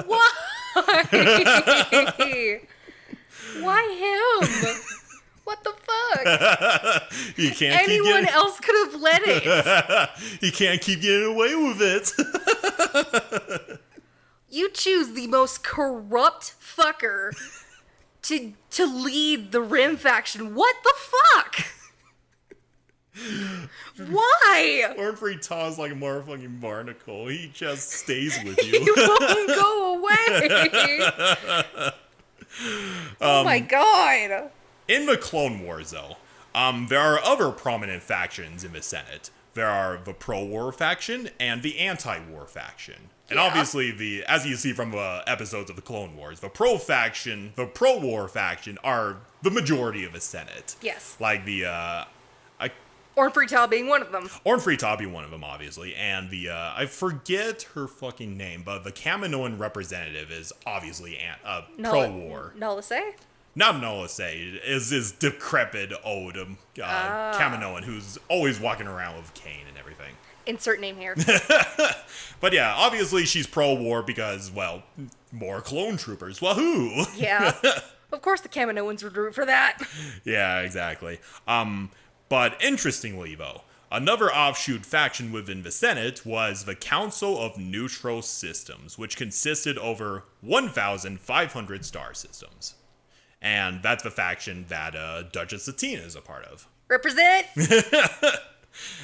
Why? Why him? What the fuck? You can't. Anyone else could have led it. You can't keep getting away with it. You choose the most corrupt fucker to lead the Rim faction. What the fuck? Why? Orn Free-Taa is like a motherfucking barnacle. He just stays with you. He won't go away. Oh my god. In the Clone Wars, though, there are other prominent factions in the Senate. There are the pro-war faction and the anti-war faction. And obviously, as you see from the episodes of the Clone Wars, the pro-war faction are the majority of the Senate. Yes. Like Orn Free-Taa being one of them. Orn Free-Taa being one of them, obviously. And I forget her fucking name, but the Kaminoan representative is obviously pro-war. Nala Se? Not Nola Say, is this decrepit old Kaminoan who's always walking around with cane and everything. Insert name here. But yeah, obviously she's pro-war because, well, more clone troopers. Wahoo! Yeah. Of course the Kaminoans would root for that. Yeah, exactly. But interestingly, though, another offshoot faction within the Senate was the Council of Neutral Systems, which consisted over 1,500 star systems. And that's the faction that Duchess Satine is a part of. Represent!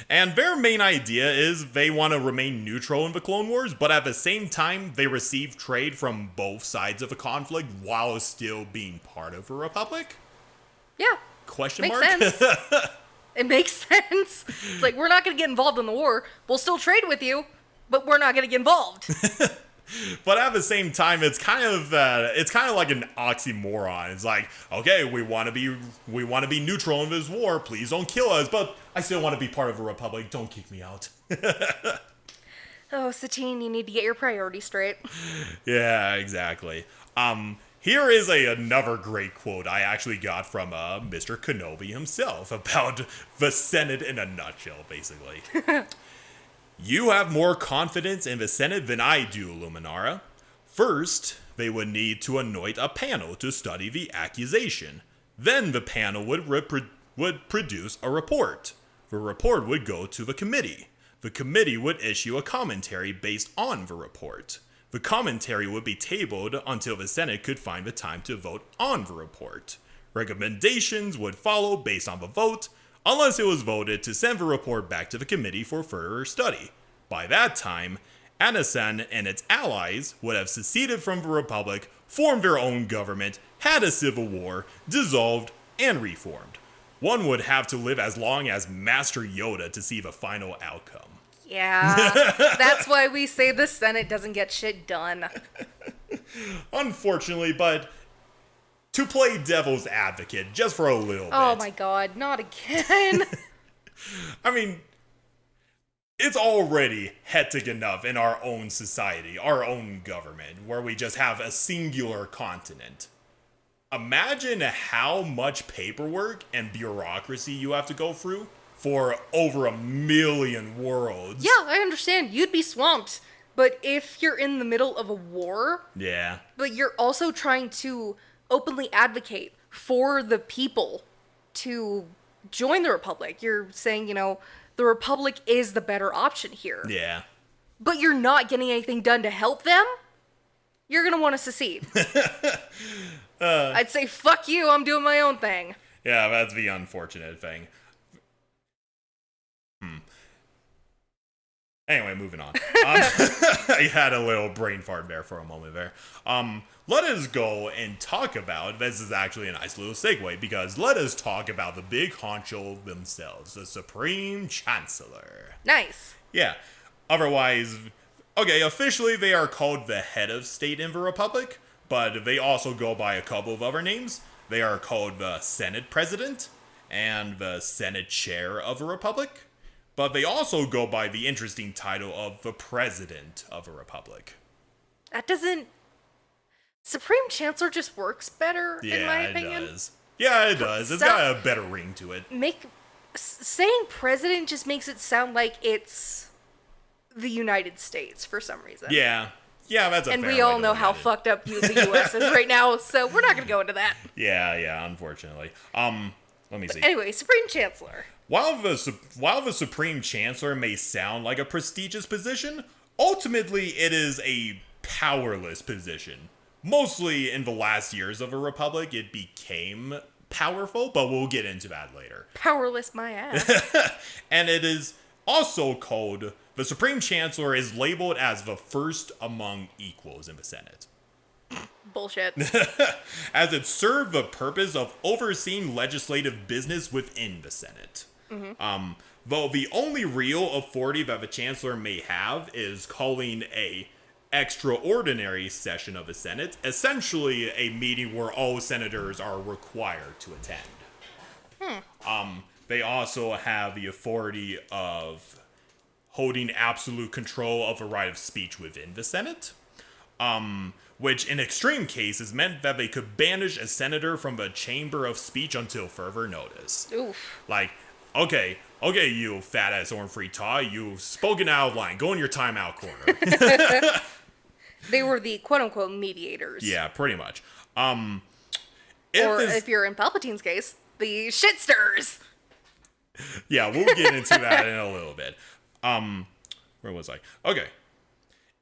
And their main idea is they want to remain neutral in the Clone Wars, but at the same time, they receive trade from both sides of the conflict while still being part of the Republic? Yeah. Question Makes mark? sense. It makes sense. It's like, we're not going to get involved in the war. We'll still trade with you, but we're not going to get involved. But at the same time, it's kind of like an oxymoron. It's like, okay, we want to be neutral in this war. Please don't kill us, but I still want to be part of a republic. Don't kick me out. Oh, Satine, you need to get your priorities straight. Yeah, exactly. Here is another great quote I actually got from Mr. Kenobi himself about the Senate in a nutshell, basically. You have more confidence in the Senate than I do, Luminara. First, they would need to anoint a panel to study the accusation. Then the panel would produce a report. The report would go to the committee. The committee would issue a commentary based on the report. The commentary would be tabled until the Senate could find the time to vote on the report. Recommendations would follow based on the vote, unless it was voted to send the report back to the committee for further study. By that time, Anasan and its allies would have seceded from the Republic, formed their own government, had a civil war, dissolved, and reformed. One would have to live as long as Master Yoda to see the final outcome. Yeah, that's why we say the Senate doesn't get shit done. Unfortunately, but to play devil's advocate just for a little bit. Oh my god, not again. I mean, it's already hectic enough in our own society, our own government, where we just have a singular continent. Imagine how much paperwork and bureaucracy you have to go through for over 1 million worlds. Yeah, I understand. You'd be swamped. But if you're in the middle of a war, yeah, but you're also trying to openly advocate for the people, to join the Republic. You're saying, the Republic is the better option here. Yeah. But you're not getting anything done to help them, you're going to want to secede. I'd say, fuck you, I'm doing my own thing. Yeah, that's the unfortunate thing. Anyway, moving on. I had a little brain fart there for a moment there. Let us go and talk about, this is actually a nice little segue, because let us talk about the big honcho themselves, the Supreme Chancellor. Nice. Yeah. Otherwise, okay, officially they are called the head of state in the Republic, but they also go by a couple of other names. They are called the Senate President and the Senate Chair of the Republic. But they also go by the interesting title of the President of a Republic. That doesn't... Supreme Chancellor just works better, in my opinion. It does. Yeah, it does. It's got a better ring to it. Saying President just makes it sound like it's the United States for some reason. Yeah. Yeah, that's a fair And we all know how fucked up the U.S. is right now, so we're not going to go into that. Yeah, unfortunately. Let me see. Anyway, Supreme Chancellor. While the Supreme Chancellor may sound like a prestigious position, ultimately it is a powerless position. Mostly in the last years of a republic, it became powerful, but we'll get into that later. Powerless my ass. And it is also called, the Supreme Chancellor is labeled as the first among equals in the Senate. Bullshit. As it served the purpose of overseeing legislative business within the Senate. Mm-hmm. Though the only real authority that the Chancellor may have is calling a extraordinary session of the Senate, essentially a meeting where all senators are required to attend. They also have the authority of holding absolute control of the right of speech within the Senate. Which in extreme cases meant that they could banish a senator from the chamber of speech until further notice. Oof. Like, okay, you fat-ass orange-free Taw, you've spoken out of line. Go in your timeout corner. They were the quote-unquote mediators. Yeah, pretty much. If you're in Palpatine's case, the shitsters. Yeah, we'll get into that in a little bit. Where was I? Okay.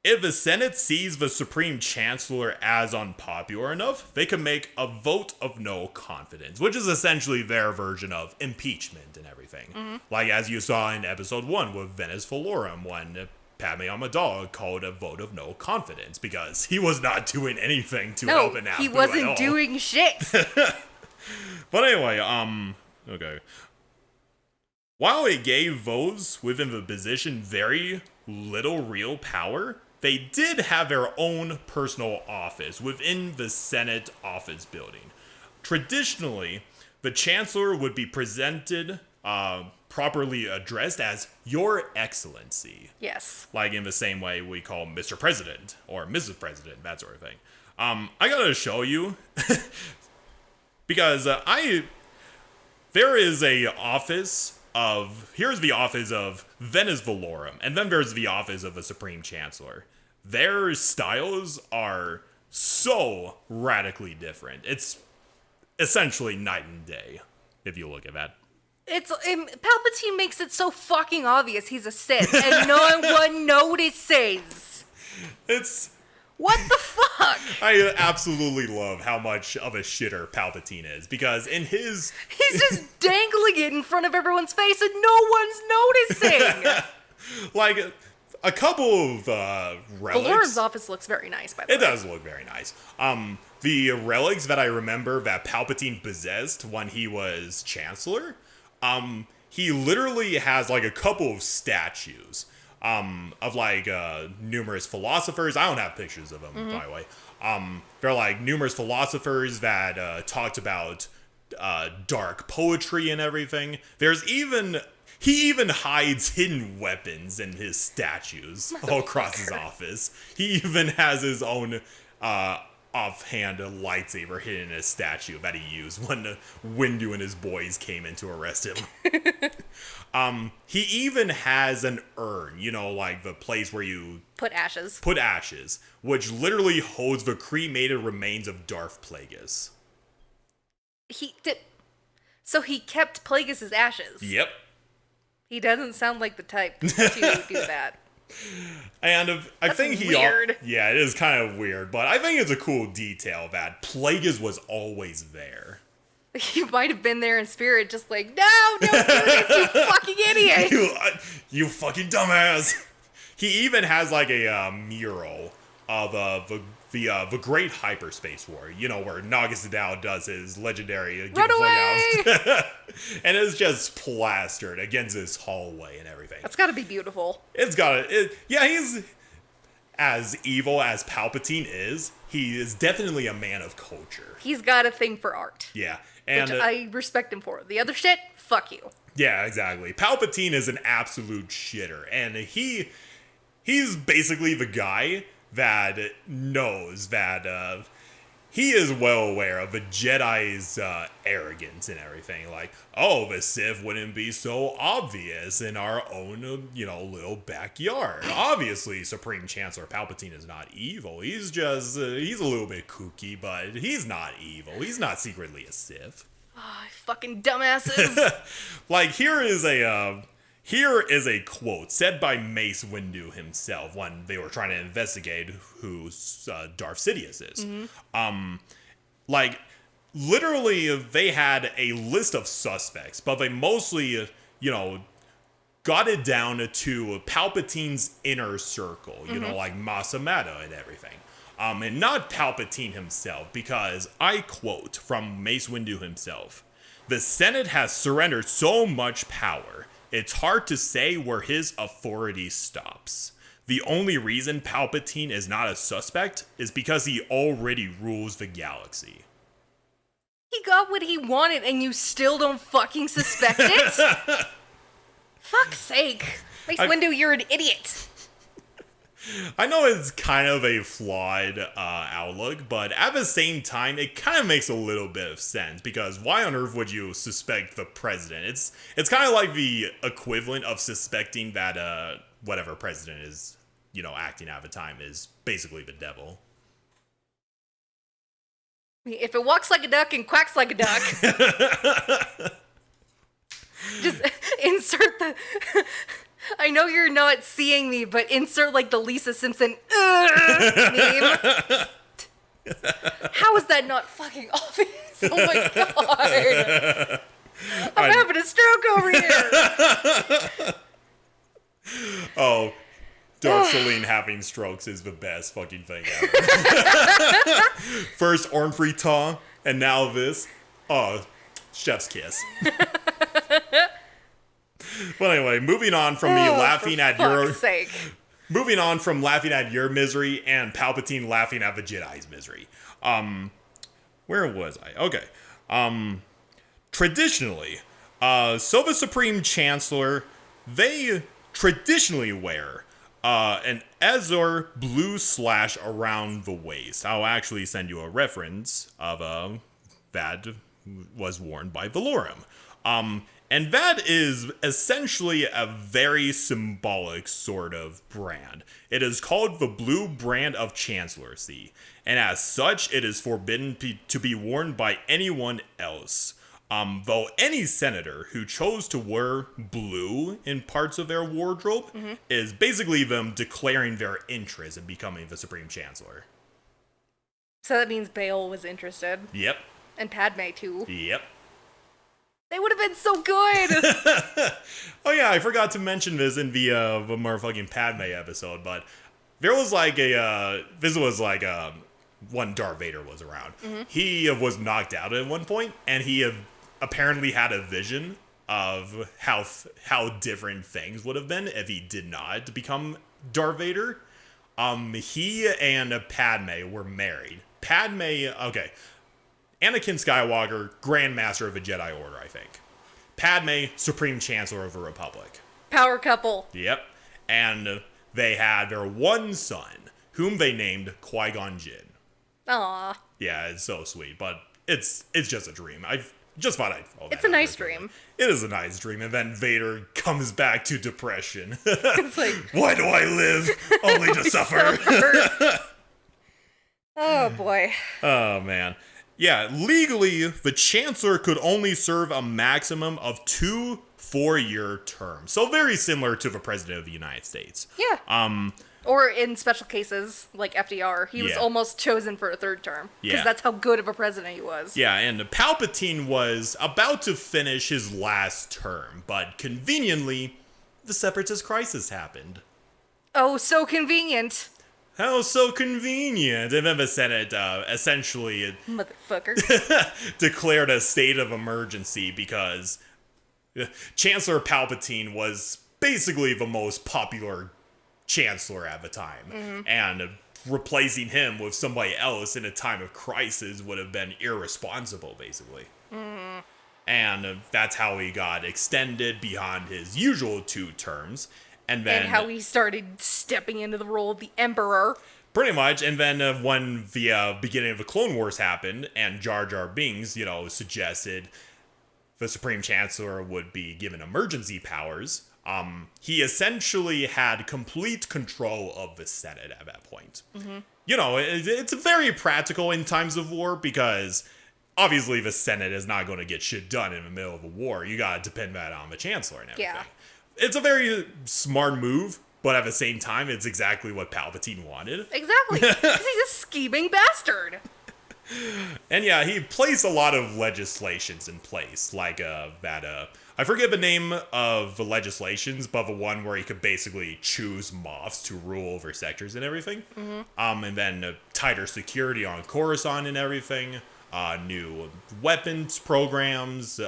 If the Senate sees the Supreme Chancellor as unpopular enough, they can make a vote of no confidence, which is essentially their version of impeachment and everything. Mm-hmm. Like as you saw in episode 1 with Venice Valorum, when Padme Amidala called a vote of no confidence because he was not doing anything to help an he wasn't doing shit. But anyway, okay. While it gave those within the position very little real power, they did have their own personal office within the Senate office building. Traditionally, the Chancellor would be presented, properly addressed as Your Excellency. Yes. Like in the same way we call Mr. President or Mrs. President, that sort of thing. I gotta show you, because there is a office here's the office of Venice Valorum, and then there's the office of the Supreme Chancellor. Their styles are so radically different. It's essentially night and day, if you look at that. Palpatine makes it so fucking obvious he's a Sith, and no one notices. What the fuck? I absolutely love how much of a shitter Palpatine is, because in his... He's just dangling it in front of everyone's face and no one's noticing! Like, a couple of relics... Valorum's office looks very nice, by the way. It does look very nice. The relics that I remember that Palpatine possessed when he was Chancellor, he literally has, like, a couple of statues. Of like numerous philosophers. I don't have pictures of them, by the way. They're like numerous philosophers that talked about dark poetry and everything. He even hides hidden weapons in his statues all across his office. He even has his own offhand lightsaber hidden in his statue that he used when Windu and his boys came in to arrest him. He even has an urn, like the place where you put ashes, which literally holds the cremated remains of Darth Plagueis. So he kept Plagueis' ashes. Yep. He doesn't sound like the type to do that. And I think weird. Yeah, it is kind of weird, but I think it's a cool detail that Plagueis was always there. He might have been there in spirit, just like, no, don't do this, you fucking idiot! You fucking dumbass! He even has like a mural of the Great Hyperspace War, you know, where Naga Sadao does his legendary Run away! And it's just plastered against this hallway and everything. That's gotta be beautiful. Yeah, he's as evil as Palpatine is. He is definitely a man of culture. He's got a thing for art. Yeah. And which I respect him for. The other shit, fuck you. Yeah, exactly. Palpatine is an absolute shitter, and he's basically the guy that knows that he is well aware of the Jedi's arrogance and everything. Like, oh, the Sith wouldn't be so obvious in our own, little backyard. Obviously, Supreme Chancellor Palpatine is not evil. He's just, he's a little bit kooky, but he's not evil. He's not secretly a Sith. Oh, fucking dumbasses. Like, here is a quote said by Mace Windu himself when they were trying to investigate who Darth Sidious is. Mm-hmm. Like, literally, they had a list of suspects, but they mostly, got it down to Palpatine's inner circle, like Masamada and everything. And not Palpatine himself, because I quote from Mace Windu himself, "The Senate has surrendered so much power. It's hard to say where his authority stops. The only reason Palpatine is not a suspect is because he already rules the galaxy." He got what he wanted and you still don't fucking suspect it? Fuck's sake. Mace Windu, you're an idiot. I know it's kind of a flawed outlook, but at the same time, it kind of makes a little bit of sense, because why on earth would you suspect the president? It's kind of like the equivalent of suspecting that whatever president is, acting at the time is basically the devil. If it walks like a duck and quacks like a duck, just insert the... I know you're not seeing me, but insert like the Lisa Simpson meme. How is that not fucking obvious? Oh my god. I'm having a stroke over here. Oh, Darth Celine having strokes is the best fucking thing ever. First Ornfrey Taw, and now this. Oh, chef's kiss. But anyway, moving on from me laughing at moving on from laughing at your misery and Palpatine laughing at the Jedi's misery. Where was I? Okay. Traditionally, so the Supreme Chancellor, they traditionally wear an Azor blue slash around the waist. I'll actually send you a reference of that was worn by Valorum. And that is essentially a very symbolic sort of brand. It is called the Blue Brand of Chancellorcy, and as such, it is forbidden to be worn by anyone else. Though any senator who chose to wear blue in parts of their wardrobe is basically them declaring their interest in becoming the Supreme Chancellor. So that means Bail was interested. Yep. And Padme too. Yep. They would have been so good! Oh yeah, I forgot to mention this in the motherfucking Padme episode, but there was like when Darth Vader was around. He was knocked out at one point, and he apparently had a vision of how different things would have been if he did not become Darth Vader. He and Padme were married. Anakin Skywalker, Grand Master of the Jedi Order, I think. Padme, Supreme Chancellor of the Republic. Power couple. Yep. And they had their one son, whom they named Qui-Gon Jinn. Aww. Yeah, it's so sweet, but it's just a dream. I just thought I'd throw that It's a nice dream. It is a nice dream, and then Vader comes back to depression. It's like, why do I live only to suffer? Oh boy. Oh man. Yeah, legally, the chancellor could only serve a maximum of 2 4-year terms. So very similar to the president of the United States. Yeah. Or in special cases, like FDR, he was Yeah. almost chosen for a third term. Because Yeah. that's how good of a president he was. Yeah, and Palpatine was about to finish his last term, but conveniently, the Separatist crisis happened. Oh, so convenient. How so convenient. And then the Senate essentially Motherfucker. declared a state of emergency because Chancellor Palpatine was basically the most popular chancellor at the time. And replacing him with somebody else in a time of crisis would have been irresponsible, basically. And that's how he got extended beyond his usual 2 terms. And then And how he started stepping into the role of the Emperor. pretty much, and then when the beginning of the Clone Wars happened, and Jar Jar Binks, suggested the Supreme Chancellor would be given emergency powers, he essentially had complete control of the Senate at that point. It's very practical in times of war because obviously the Senate is not going to get shit done in the middle of a war. You gotta depend that on the Chancellor and everything. Yeah. It's a very smart move, but at the same time, it's exactly what Palpatine wanted. Exactly. Because he's a scheming bastard. And yeah, he placed a lot of legislations in place, like I forget the name of the legislations, but the one where he could basically choose Moffs to rule over sectors and everything. And then tighter security on Coruscant and everything, new weapons programs,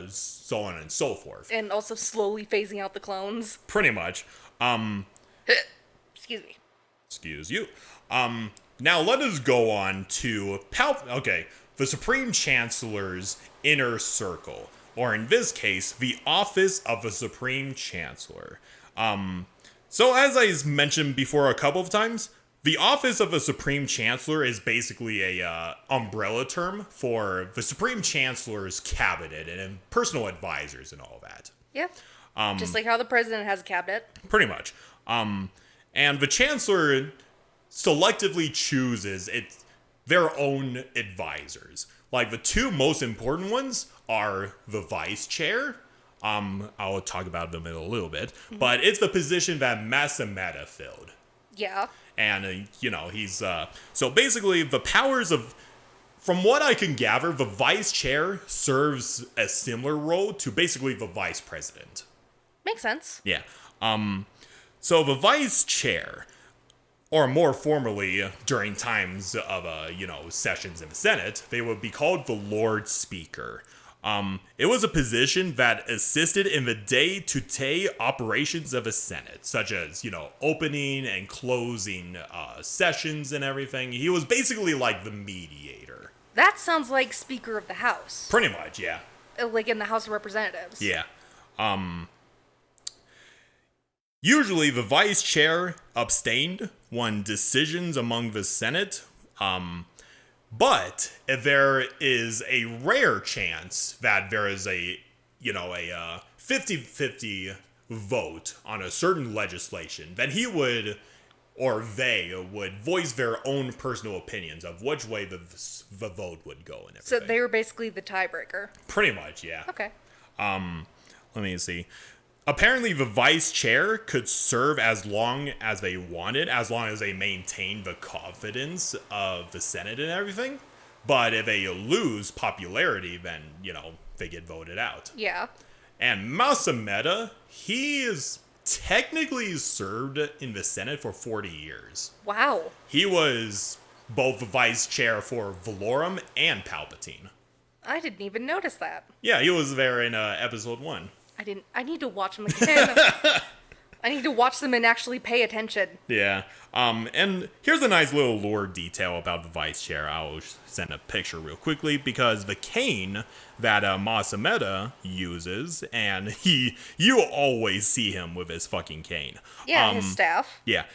so on and so forth. And also slowly phasing out the clones. Pretty much. Excuse me. Excuse you. Now let us go on to the Supreme Chancellor's inner circle, or in this case, the office of the Supreme Chancellor. So as I mentioned before a couple of times, the office of a Supreme Chancellor is basically a umbrella term for the Supreme Chancellor's cabinet and personal advisors and all that. Yeah. Just like how the president has a cabinet. Pretty much. And the Chancellor selectively chooses their own advisors. Like, the 2 most important ones are the Vice Chair. I'll talk about them in a little bit. But it's the position that Masameta filled. Yeah. And, he's... so basically, the powers of... From what I can gather, the Vice Chair serves a similar role to basically the Vice President. Makes sense. Yeah. So the Vice Chair, or more formally, during times of, sessions in the Senate, they would be called the Lord Speaker. It was a position that assisted in the day-to-day operations of a Senate, such as, opening and closing sessions and everything. He was basically like the mediator. That sounds like Speaker of the House. Pretty much, yeah. Like in the House of Representatives. Yeah. Usually, the Vice Chair abstained when decisions among the Senate, but if there is a rare chance that there is a 50-50 vote on a certain legislation, then he would, or they would, voice their own personal opinions of which way the vote would go and everything. So they were basically the tiebreaker. Pretty much, yeah. Okay. Let me see. Apparently, the Vice Chair could serve as long as they wanted, as long as they maintained the confidence of the Senate and everything. But if they lose popularity, then, they get voted out. Yeah. And Masameta, he is technically served in the Senate for 40 years. Wow. He was both the Vice Chair for Valorum and Palpatine. I didn't even notice that. Yeah, he was there in episode 1. I need to watch them again. I need to watch them and actually pay attention. Yeah. And here's a nice little lore detail about the Vice Chair. I'll send a picture real quickly because the cane that Masameta uses, and you always see him with his fucking cane. Yeah, his staff. Yeah.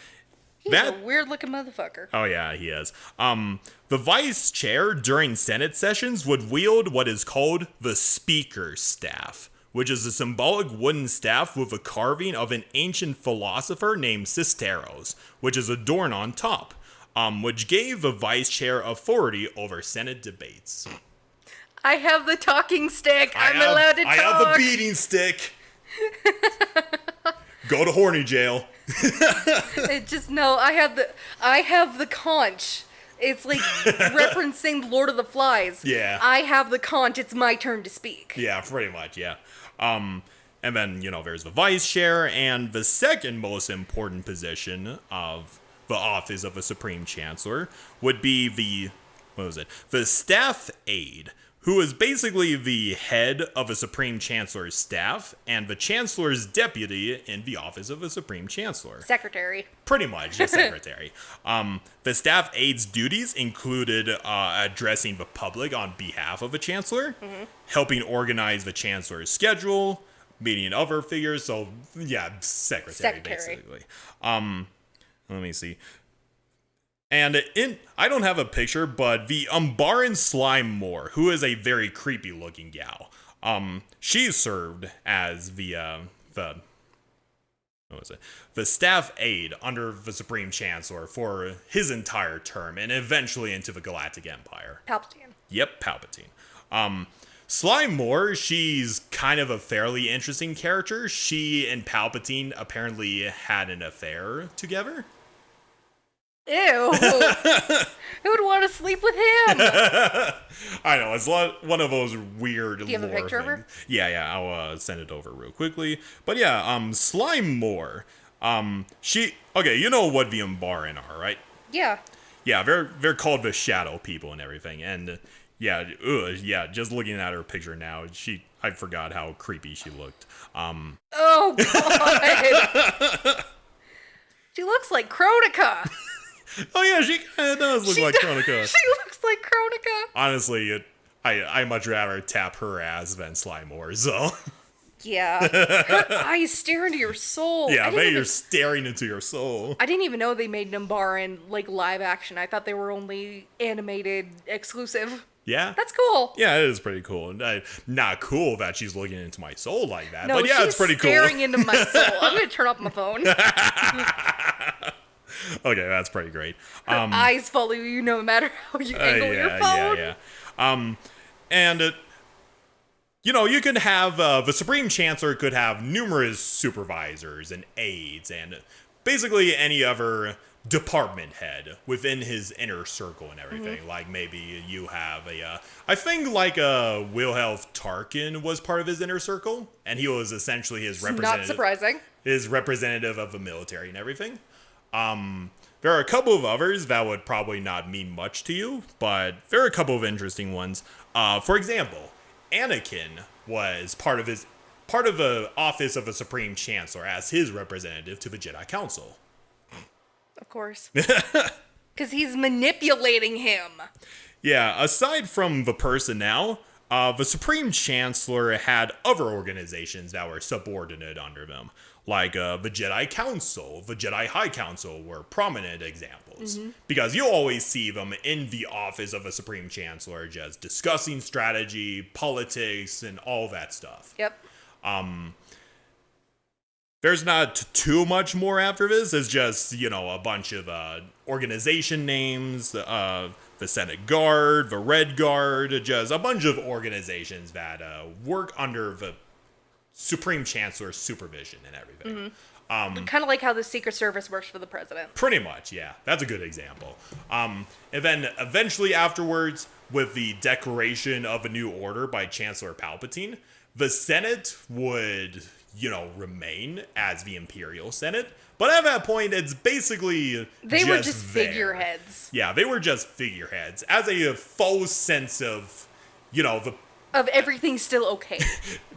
He's a weird-looking motherfucker. Oh, yeah, he is. The Vice Chair during Senate sessions would wield what is called the Speaker's Staff, which is a symbolic wooden staff with a carving of an ancient philosopher named Sisteros, which is adorned on top. which gave the vice chair authority over Senate debates. I have the talking stick. I'm allowed to talk. I have the beating stick. Go to horny jail. I have the conch. It's like referencing Lord of the Flies. Yeah. I have the conch. It's my turn to speak. Yeah, pretty much, yeah. And then, there's the vice chair, and the second most important position of the office of a Supreme Chancellor would be the staff aide, who is basically the head of a Supreme Chancellor's staff and the Chancellor's deputy in the office of a Supreme Chancellor. Secretary. Pretty much, the secretary. The staff aide's duties included addressing the public on behalf of a chancellor, helping organize the chancellor's schedule, meeting other figures. So, yeah, secretary. Basically. Let me see. And I don't have a picture, but the Umbaran Slime Moore, who is a very creepy looking gal, she served as the staff aide under the Supreme Chancellor for his entire term, and eventually into the Galactic Empire. Palpatine. Yep, Palpatine. Slime Moore, she's kind of a fairly interesting character. She and Palpatine apparently had an affair together. Ew. Who would want to sleep with him? I know, it's one of those weird lore. Do you have a picture of her? Yeah, I'll send it over real quickly. But yeah, Slime Moore, okay, you know what the Umbaran are, right? Yeah. Yeah, they're called the Shadow People and everything, and just looking at her picture now, I forgot how creepy she looked. Oh God. She looks like Kronika. Oh yeah, she kind of does look like Kronika. She looks like Kronika. Honestly, I much rather tap her ass than Slime Moore, so. Yeah. Her eyes stare into your soul. Yeah, you're staring into your soul. I didn't even know they made Numbaran like live action. I thought they were only animated exclusive. Yeah. That's cool. Yeah, it is pretty cool. Not cool that she's looking into my soul like that, No, but yeah, it's pretty cool. Staring into my soul. I'm gonna turn off my phone. Okay, that's pretty great. Her eyes follow you no matter how you angle your phone. Yeah. And you could have the Supreme Chancellor could have numerous supervisors and aides and basically any other department head within his inner circle and everything. Mm-hmm. Like maybe you have I think like Wilhelm Tarkin was part of his inner circle, and he was essentially his representative. Not surprising. His representative of the military and everything. There are a couple of others that would probably not mean much to you, but there are a couple of interesting ones. For example, Anakin was part of the office of a Supreme Chancellor as his representative to the Jedi Council. Of course. Because he's manipulating him. Yeah, aside from the personnel, the Supreme Chancellor had other organizations that were subordinate under them. Like the Jedi Council, the Jedi High Council were prominent examples. Mm-hmm. Because you always see them in the office of a Supreme Chancellor just discussing strategy, politics, and all that stuff. Yep. There's not too much more after this. It's just, a bunch of organization names, the Senate Guard, the Red Guard, just a bunch of organizations that work under the Supreme Chancellor's supervision and everything. Mm-hmm. Kind of like how the Secret Service works for the president. Pretty much, yeah. That's a good example. And then eventually afterwards, with the declaration of a new order by Chancellor Palpatine, the Senate would, remain as the Imperial Senate. But at that point, it's basically They were just there. figureheads. Yeah, they were just figureheads. As a false sense of, of everything still okay.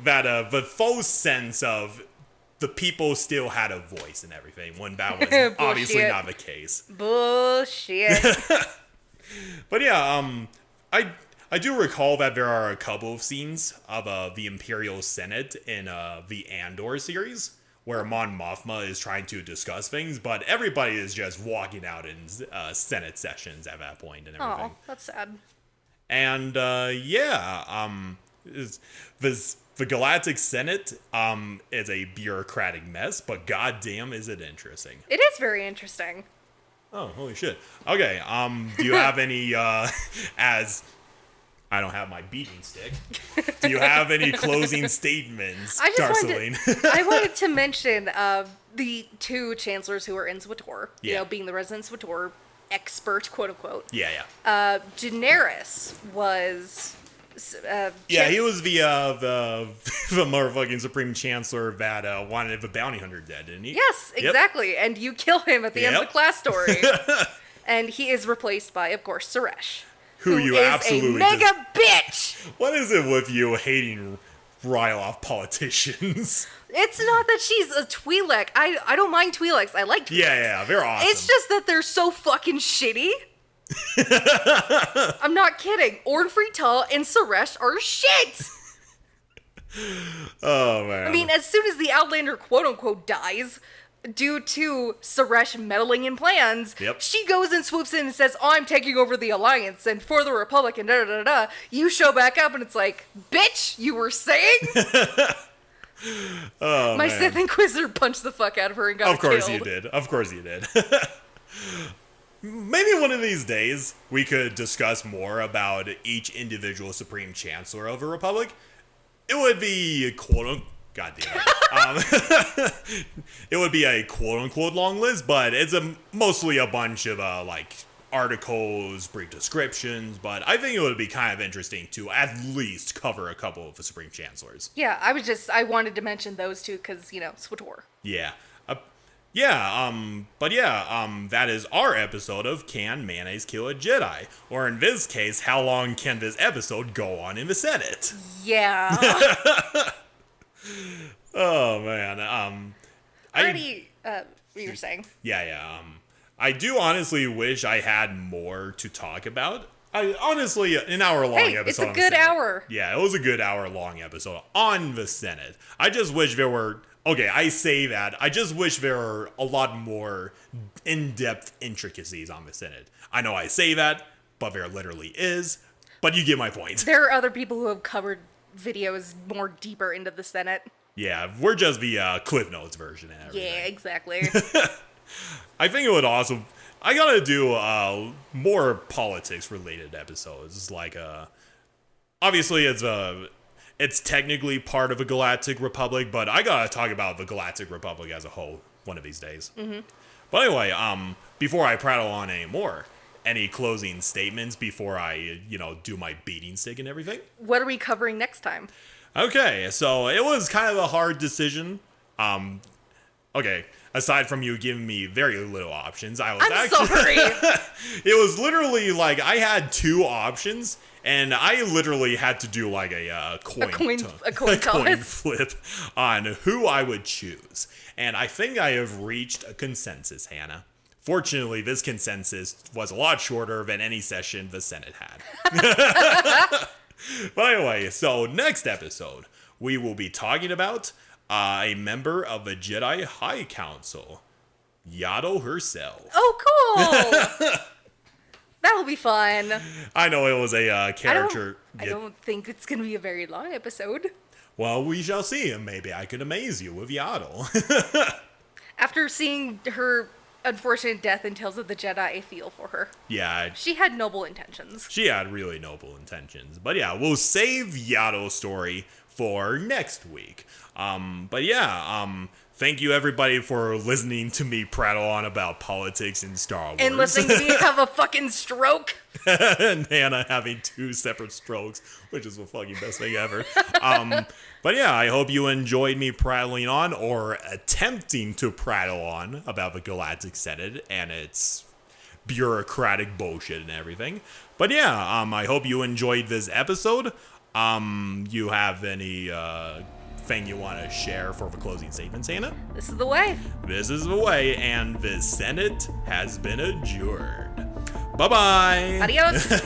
That the false sense of the people still had a voice and everything, when that was obviously not the case. Bullshit. But yeah, I do recall that there are a couple of scenes of the Imperial Senate in the Andor series, where Mon Mothma is trying to discuss things, but everybody is just walking out in Senate sessions at that point and everything. Oh, that's sad. And the Galactic Senate is a bureaucratic mess, but goddamn is it interesting. It is very interesting. Oh, holy shit. Okay, do you have any, as I don't have my beating stick, do you have any closing statements, Darceline? I wanted to mention the two chancellors who were in SWTOR, you Yeah. know, being the resident SWTOR expert, quote unquote. Yeah. Daenerys was. Yeah, he was the motherfucking Supreme Chancellor that wanted the bounty hunter dead, didn't he? Yes, Yep. exactly. And you kill him at the end of Yep. the class story. And he is replaced by, of course, Suresh. Who you is absolutely a mega bitch! What is it with you hating Ryloth politicians? It's not that she's a Twi'lek. I don't mind Twi'leks. I like Twi'leks. Yeah, they're awesome. It's just that they're so fucking shitty. I'm not kidding. Orn Free-Tal and Suresh are shit! Oh, man. I mean, as soon as the Outlander quote-unquote dies, due to Suresh meddling in plans, Yep. she goes and swoops in and says, oh, I'm taking over the Alliance and for the Republic and da-da-da-da. You show back up and it's like, bitch, you were saying? Oh, My man. Sith Inquisitor punched the fuck out of her and got Of course killed. you did. Of course you did. Maybe one of these days we could discuss more about each individual Supreme Chancellor of a Republic. It would be God damn it. It would be a quote-unquote long list, but it's mostly a bunch of like articles, brief descriptions, but I think it would be kind of interesting to at least cover a couple of the Supreme Chancellors. Yeah, I wanted to mention those two because, you know, SWTOR. Yeah. That is our episode of Can Mayonnaise Kill a Jedi? Or in this case, how long can this episode go on in the Senate? Yeah. Oh, man. What you were saying. I do honestly wish I had more to talk about. Honestly, an hour-long Hey, episode. it's a on the good Senate. hour. Yeah, it was a good hour-long episode on the Senate. I just wish there were... Okay, I say that. I just wish there were a lot more in-depth intricacies on the Senate. I know I say that, but there literally is. But you get my point. There are other people who have covered videos more deeper into the Senate. Yeah, we're just the Cliff Notes version and everything. Yeah, exactly. I think it would also... I gotta do more politics-related episodes. Like, obviously, it's technically part of a Galactic Republic, but I gotta talk about the Galactic Republic as a whole one of these days. Mm-hmm. But anyway, before I prattle on anymore, any closing statements before I, do my beating stick and everything? What are we covering next time? Okay, so it was kind of a hard decision. Okay, aside from you giving me very little options, I'm actually... sorry. It was literally like I had two options, and I literally had to do like a coin toss. flip on who I would choose. And I think I have reached a consensus, Hannah. Fortunately, this consensus was a lot shorter than any session the Senate had. But anyway, so next episode, we will be talking about a member of the Jedi High Council, Yaddle herself. Oh, cool. That'll be fun. I know it was a character. I don't think it's going to be a very long episode. Well, we shall see. Maybe I could amaze you with Yaddle. After seeing her unfortunate death in Tales of the Jedi, I feel for her. Yeah, She had noble intentions. she had really noble intentions. But yeah, we'll save Yaddle's story for next week. Thank you everybody for listening to me prattle on about politics in Star Wars. And listening to me have a fucking stroke. And Hannah having two separate strokes, which is the fucking best thing ever. But yeah, I hope you enjoyed me prattling on, or attempting to prattle on, about the Galactic Senate and its bureaucratic bullshit and everything. But yeah, I hope you enjoyed this episode. You have any thing you want to share for the closing statements, Hannah? This is the way. This is the way, and the Senate has been adjourned. Bye-bye. Adios.